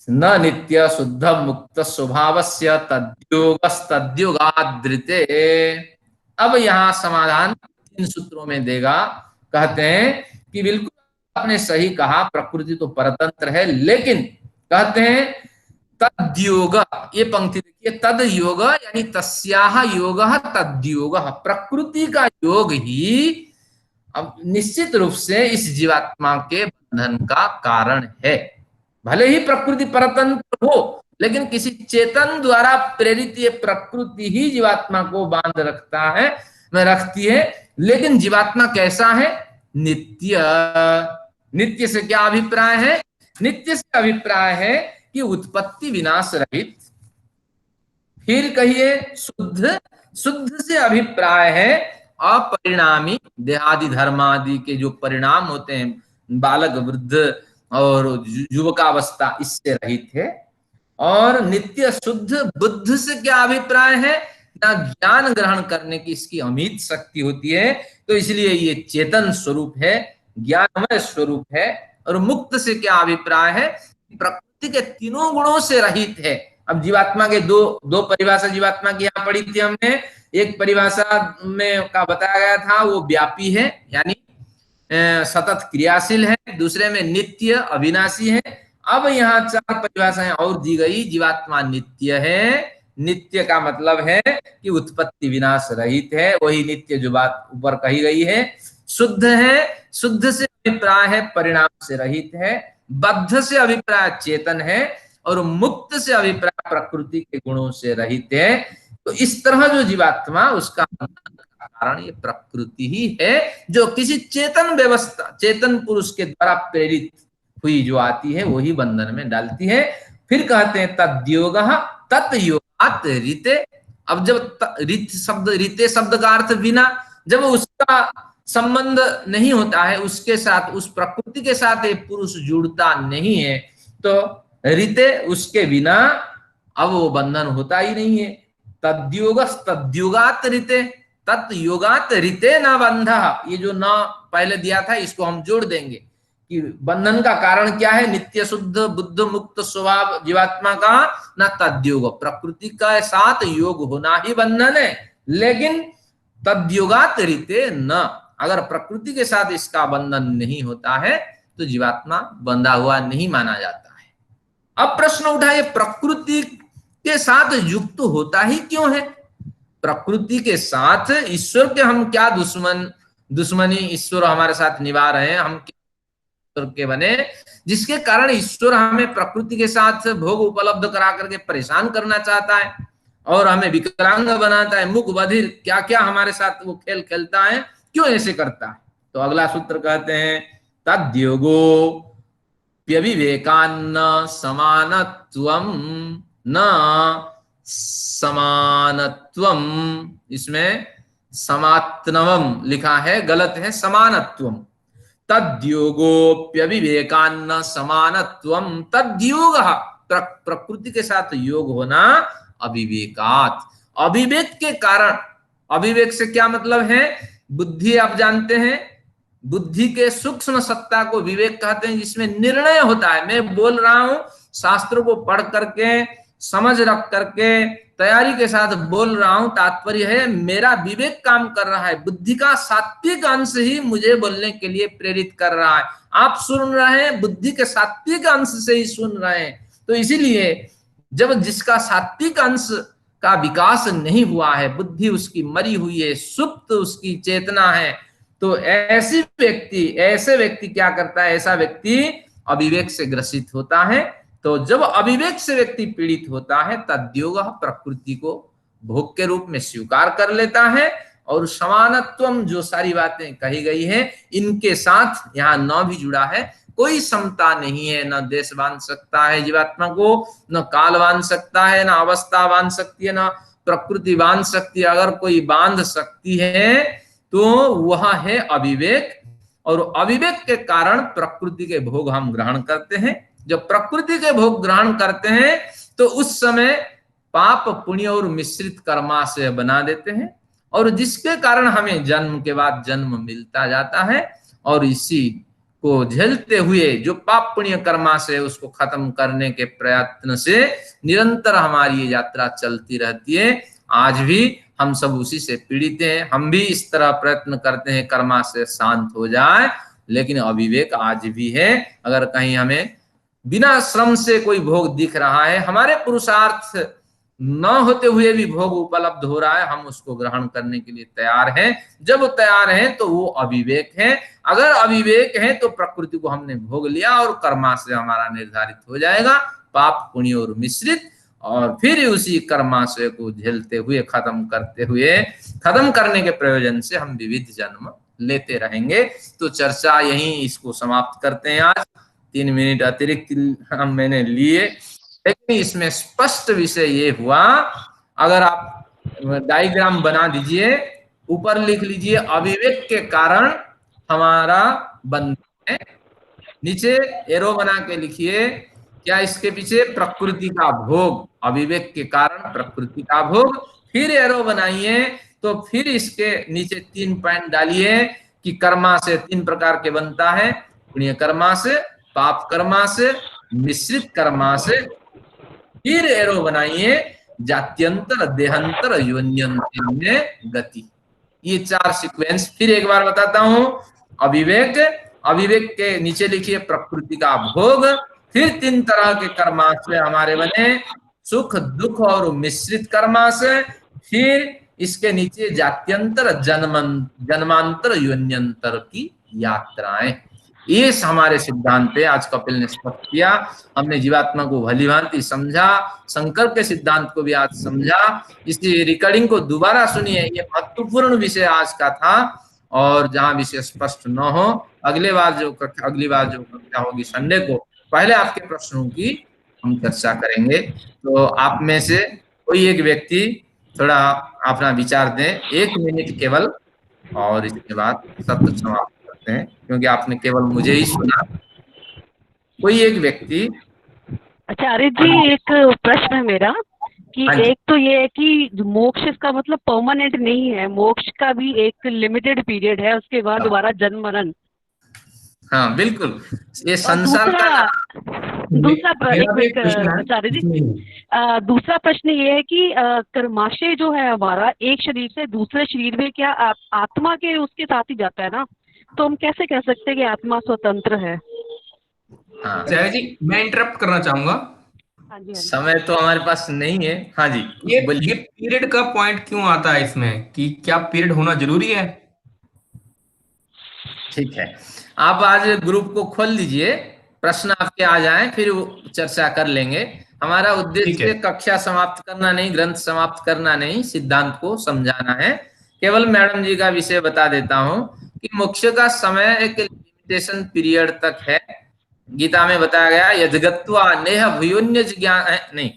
न नित्य शुद्ध मुक्त स्वभावस्य तद्योगस्तद्योगाद्रिते। अब यहाँ समाधान 3 सूत्रों में देगा। कहते हैं कि बिल्कुल आपने सही कहा, प्रकृति तो परतंत्र है, लेकिन कहते हैं तद्योग, ये पंक्ति देखिए, तद योग यानी तस्याह योग तद्योग, प्रकृति का योग ही अब निश्चित रूप से इस जीवात्मा के बंधन का कारण है। भले ही प्रकृति परतंत्र हो, लेकिन किसी चेतन द्वारा प्रेरित ये प्रकृति ही जीवात्मा को बांध रखता है, में रखती है। लेकिन जीवात्मा कैसा है? नित्य। नित्य से क्या अभिप्राय है? नित्य से अभिप्राय है कि उत्पत्ति विनाश रहित। फिर कहिए शुद्ध। शुद्ध से अभिप्राय है अपरिणामी, देहादि धर्मादि के जो परिणाम होते हैं, बालक वृद्ध और युवकावस्था, इससे रहित है। और नित्य शुद्ध। बुद्ध से क्या अभिप्राय है? ना ज्ञान ग्रहण करने की इसकी अमित शक्ति होती है, तो इसलिए ये चेतन स्वरूप है, ज्ञानमय स्वरूप है। और मुक्त से क्या अभिप्राय है? प्रकृति के तीनों गुणों से रहित है। अब जीवात्मा के दो परिभाषा जीवात्मा की यहाँ पढ़ी थी हमने। एक परिभाषा में का बताया गया था वो व्यापी है, यानी सतत क्रियाशील है। दूसरे में नित्य अविनाशी है। अब यहाँ 4 परिभाषाएं और दी गई। जीवात्मा नित्य है। नित्य का मतलब है कि उत्पत्ति विनाश रहित है, वही नित्य जो बात ऊपर कही गई है। शुद्ध है। शुद्ध से अभिप्राय है परिणाम से रहित है। बद्ध से अभिप्राय चेतन है। और मुक्त से अभिप्राय प्रकृति के गुणों से रहित है। तो इस तरह जो जीवात्मा, उसका कारण ये प्रकृति ही है, जो किसी चेतन व्यवस्था, चेतन पुरुष के द्वारा प्रेरित हुई जो आती है, वही बंधन में डालती है। फिर कहते हैं तद्योग तत्योगात् रीते। अब जब रीते शब्द का अर्थ बिना, जब उसका संबंध नहीं होता है उसके साथ, उस प्रकृति के साथ एक पुरुष जुड़ता नहीं है, तो रीते, उसके बिना अब वो बंधन होता ही नहीं है। तद्योगात् रीते, तत्योगात् रीते न बंधा। ये जो न पहले दिया था इसको हम जोड़ देंगे कि बंधन का कारण क्या है? नित्य शुद्ध बुद्ध मुक्त स्वभाव जीवात्मा का, न तद्योग, प्रकृति का साथ योग होना ही बंधन है। लेकिन तद्योगात् रीते न, अगर प्रकृति के साथ इसका बंधन नहीं होता है तो जीवात्मा बंधा हुआ नहीं माना जाता है। अब प्रश्न उठा, ये प्रकृति के साथ युक्त होता ही क्यों है? प्रकृति के साथ ईश्वर के हम क्या दुश्मनी ईश्वर हमारे साथ निभा रहे हैं? हम ईश्वर के बने, जिसके कारण ईश्वर हमें प्रकृति के साथ भोग उपलब्ध करा करके परेशान करना चाहता है और हमें विकलांग बनाता है, मुख बधिर, क्या क्या हमारे साथ वो खेल खेलता है। क्यों ऐसे करता है? तो अगला सूत्र कहते हैं तद्योगो व्यविवेकान्न समानत्वम न समानत्वम, इसमें समात्नवम लिखा है, गलत है, समानत्वम। तद्योगोप्यविवेकान्न समानत्वम। तद्योग, प्रकृति के साथ योग होना अविवेकात्, अविवेक के कारण। अविवेक से क्या मतलब है? बुद्धि, आप जानते हैं, बुद्धि के सूक्ष्म सत्ता को विवेक कहते हैं, जिसमें निर्णय होता है। मैं बोल रहा हूं, शास्त्रों को पढ़ करके, समझ रख करके, तैयारी के साथ बोल रहा हूं, तात्पर्य है मेरा विवेक काम कर रहा है, बुद्धि का सात्विक अंश ही मुझे बोलने के लिए प्रेरित कर रहा है। आप सुन रहे हैं, बुद्धि के सात्विक अंश से ही सुन रहे हैं। तो इसीलिए जब जिसका सात्विक अंश का विकास नहीं हुआ है, बुद्धि उसकी मरी हुई है, सुप्त उसकी चेतना है, तो ऐसे व्यक्ति क्या करता है, ऐसा व्यक्ति अविवेक से ग्रसित होता है। तो जब अविवेक से व्यक्ति पीड़ित होता है, तद्योग प्रकृति को भोग के रूप में स्वीकार कर लेता है, और समानत्वम जो सारी बातें कही गई है इनके साथ यहाँ न भी जुड़ा है। कोई समता नहीं है, न देश बांध सकता है जीवात्मा को, न काल बांध सकता है, न अवस्था बांध सकती है, न प्रकृति बांध सकती है। अगर कोई बांध सकती है तो वह है अविवेक, और अविवेक के कारण प्रकृति के भोग हम ग्रहण करते हैं। जब प्रकृति के भोग ग्रहण करते हैं तो उस समय पाप पुण्य और मिश्रित कर्माशय बना देते हैं, और जिसके कारण हमें जन्म के बाद जन्म मिलता जाता है। और इसी को झेलते हुए जो पाप पुण्य कर्माशय है उसको खत्म करने के प्रयत्न से निरंतर हमारी ये यात्रा चलती रहती है। आज भी हम सब उसी से पीड़ित हैं। हम भी इस तरह प्रयत्न करते हैं कर्माशय शांत हो जाए, लेकिन अविवेक आज भी है। अगर कहीं हमें बिना श्रम से कोई भोग दिख रहा है, हमारे पुरुषार्थ न होते हुए भी भोग उपलब्ध हो रहा है, हम उसको ग्रहण करने के लिए तैयार हैं। जब तैयार हैं तो वो अविवेक है। अगर अविवेक है तो प्रकृति को हमने भोग लिया और कर्माशय हमारा निर्धारित हो जाएगा, पाप पुण्य और मिश्रित, और फिर उसी कर्माशय को झेलते हुए खत्म करने के प्रयोजन से हम विविध जन्म लेते रहेंगे। तो चर्चा यहीं इसको समाप्त करते हैं। आज 3 मिनट अतिरिक्त मैंने लिए, लेकिन इसमें स्पष्ट विषय ये हुआ, अगर आप डायग्राम बना दीजिए, ऊपर लिख लीजिए अविवेक के कारण हमारा बंधन है, नीचे एरो बना के लिखिए क्या इसके पीछे प्रकृति का भोग, अविवेक के कारण प्रकृति का भोग, फिर एरो बनाइए तो फिर इसके नीचे 3 पॉइंट डालिए कि कर्मा से 3 प्रकार के बनता है, पुण्य कर्मा से, पाप कर्मा से, मिश्रित कर्मा से। फिर एरो बनाइए जात्यंतर देहांतर योन्यंतर में गति। ये 4 सीक्वेंस फिर एक बार बताता हूं। अविवेक के नीचे लिखिए प्रकृति का भोग, फिर 3 तरह के कर्माशय हमारे बने, सुख दुख और मिश्रित कर्माशय, फिर इसके नीचे जात्यंतर जन्मांतर योन्यंतर की यात्राएं। ये हमारे सिद्धांत है। आज कपिल ने स्पष्ट किया, हमने जीवात्मा को भली भांति समझा, शंकर के सिद्धांत को भी आज समझा। इसी रिकॉर्डिंग को दोबारा सुनिए, ये महत्वपूर्ण विषय आज का था। और जहां विषय स्पष्ट न हो, अगली बार जो कक्षा होगी संडे को, पहले आपके प्रश्नों की हम चर्चा करेंगे। तो आप में से कोई एक व्यक्ति थोड़ा अपना विचार दें, 1 मिनट केवल, और इसके बाद सत्र समाप्त करते हैं, क्योंकि आपने केवल मुझे ही सुना। कोई एक व्यक्ति। आचार्य जी, एक प्रश्न है मेरा कि एक तो ये है कि मोक्ष इसका मतलब परमानेंट नहीं है, मोक्ष का भी एक लिमिटेड पीरियड है, उसके बाद दोबारा जन्म मरण। हाँ बिल्कुल, ये संसार का आचार्य जी, दूसरा प्रश्न ये है कि कर्माशय जो है हमारा एक शरीर से दूसरे शरीर में क्या आत्मा के उसके साथ ही जाता है ना, तो हम कैसे कह सकते हैं कि आत्मा स्वतंत्र है? आचार्य जी, मैं इंटरप्ट करना चाहूंगा। हाँ जी, समय तो हमारे पास नहीं है। हाँ जी, ये पीरियड का पॉइंट क्यों आता है इसमें, कि क्या पीरियड होना जरूरी है? ठीक है, आप आज ग्रुप को खोल लीजिए, प्रश्न आपके आ जाएं, फिर चर्चा कर लेंगे। हमारा उद्देश्य कक्षा समाप्त करना नहीं, ग्रंथ समाप्त करना नहीं, सिद्धांत को समझाना है। केवल मैडम जी का विषय बता देता हूं कि मोक्ष का समय एक लिमिटेशन पीरियड तक है। गीता में बताया गया यद्गत्वा नेह भूयोन्य ज्ञान नहीं,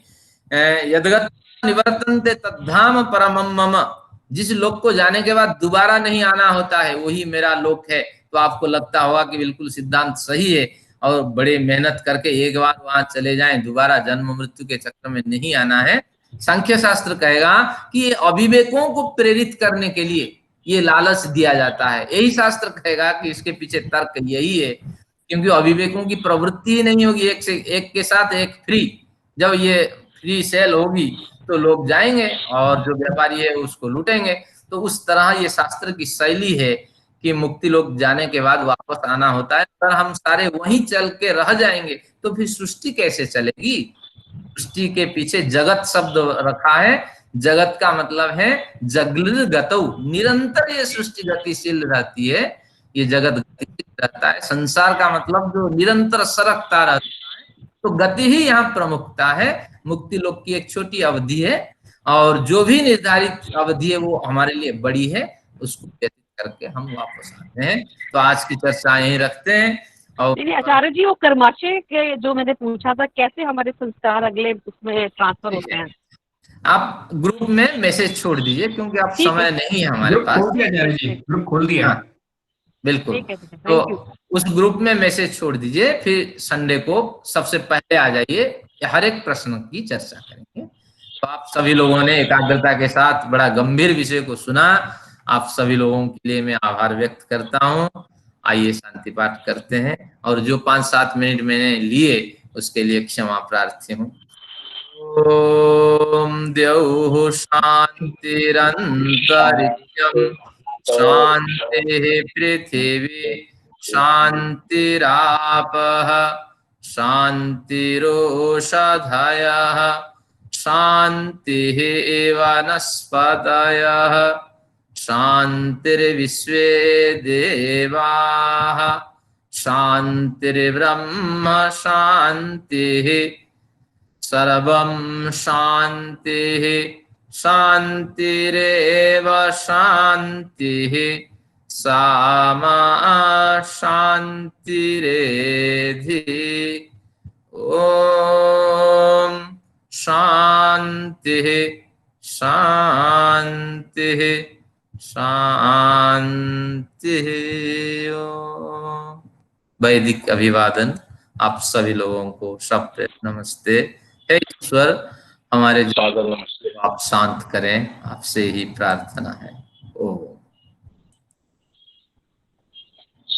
यद्गत्वा निवर्तन्ते तद्धाम परमम मम, जिस लोक को जाने के बाद दोबारा नहीं आना होता है वही मेरा लोक है। तो आपको लगता होगा कि बिल्कुल सिद्धांत सही है और बड़े मेहनत करके एक बार वहां चले जाएं, दोबारा जन्म मृत्यु के चक्र में नहीं आना है। सांख्य शास्त्र कहेगा कि ये अविवेकों को प्रेरित करने के लिए ये लालच दिया जाता है। यही शास्त्र कहेगा कि इसके पीछे तर्क यही है, क्योंकि अविवेकों की प्रवृत्ति ही नहीं होगी, एक के साथ एक फ्री। जब ये फ्री सेल होगी तो लोग जाएंगे और जो व्यापारी है उसको लूटेंगे। तो उस तरह ये शास्त्र की शैली है कि मुक्ति लोग जाने के बाद वापस आना होता है। अगर हम सारे वहीं चल के रह जाएंगे तो फिर सृष्टि कैसे चलेगी? सृष्टि के पीछे जगत शब्द रखा है। जगत का मतलब है जगल गतौ, निरंतर ये सृष्टि गतिशील रहती है, ये जगत गतिशील रहता है। संसार का मतलब जो निरंतर सरकता रहता है, तो गति ही यहाँ प्रमुखता है। मुक्ति लोक की एक छोटी अवधि है, और जो भी निर्धारित अवधि है वो हमारे लिए बड़ी है, उसको व्यतीत करके हम वापस आते हैं। तो आज की चर्चा यहीं रखते हैं। और नहीं आचार्य जी, वो कर्माशय के जो मैंने पूछा था, कैसे हमारे संस्कार अगले उसमें ट्रांसफर होते हैं? आप ग्रुप में मैसेज छोड़ दीजिए, क्योंकि आप ठीक समय है। नहीं है हमारे ग्रुप पास। खोल दिया आचार्य जी, ग्रुप खोल दिया। हाँ, बिल्कुल। ठीक है, तो थैंक यू। उस ग्रुप में मैसेज छोड़ दीजिए, फिर संडे को सबसे पहले आ जाइए, हर एक प्रश्न की चर्चा करेंगे। तो आप सभी लोगों ने एकाग्रता के साथ बड़ा गंभीर विषय को सुना, आप सभी लोगों के लिए मैं आभार व्यक्त करता हूँ। आइए शांति पाठ करते हैं, और जो 5-7 मिनट मैंने लिए उसके लिए क्षमा प्रार्थी हूँ। ओम द्यौः शान्तिरन्तरिक्षं शान्तिः पृथिवी शान्तिरापः शान्तिरोषधयः शान्तिः वनस्पतयः शान्तिर्विश्वे देवाः शान्तिर्ब्रह्म शान्तिः सर्वं शान्तिः शान्तिरेव शान्तिः सामा शान्तिरेधि। ओम शान्तिः शान्तिः शान्तिः। ओम। वैदिक अभिवादन आप सभी लोगों को सब नमस्ते। हे ईश्वर, हमारे जो आप शांत करें, आपसे ही प्रार्थना है।